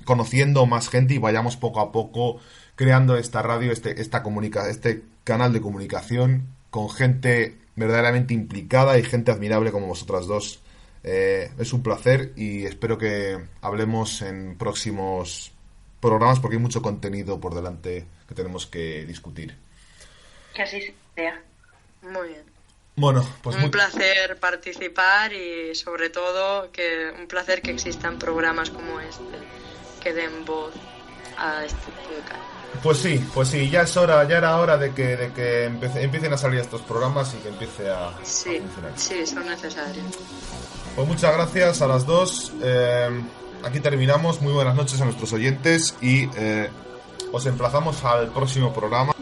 conociendo más gente y vayamos poco a poco creando esta radio, este canal de comunicación con gente verdaderamente implicada y gente admirable como vosotras dos. Es un placer y espero que hablemos en próximos programas porque hay mucho contenido por delante que tenemos que discutir. Que así sea. Muy bien. Bueno, pues un placer participar y sobre todo que un placer que existan programas como este que den voz a este podcast. Pues sí, ya era hora de que empiecen a salir estos programas y que empiece a funcionar. Sí, son necesarios. Pues muchas gracias a las dos. Aquí terminamos. Muy buenas noches a nuestros oyentes y os emplazamos al próximo programa.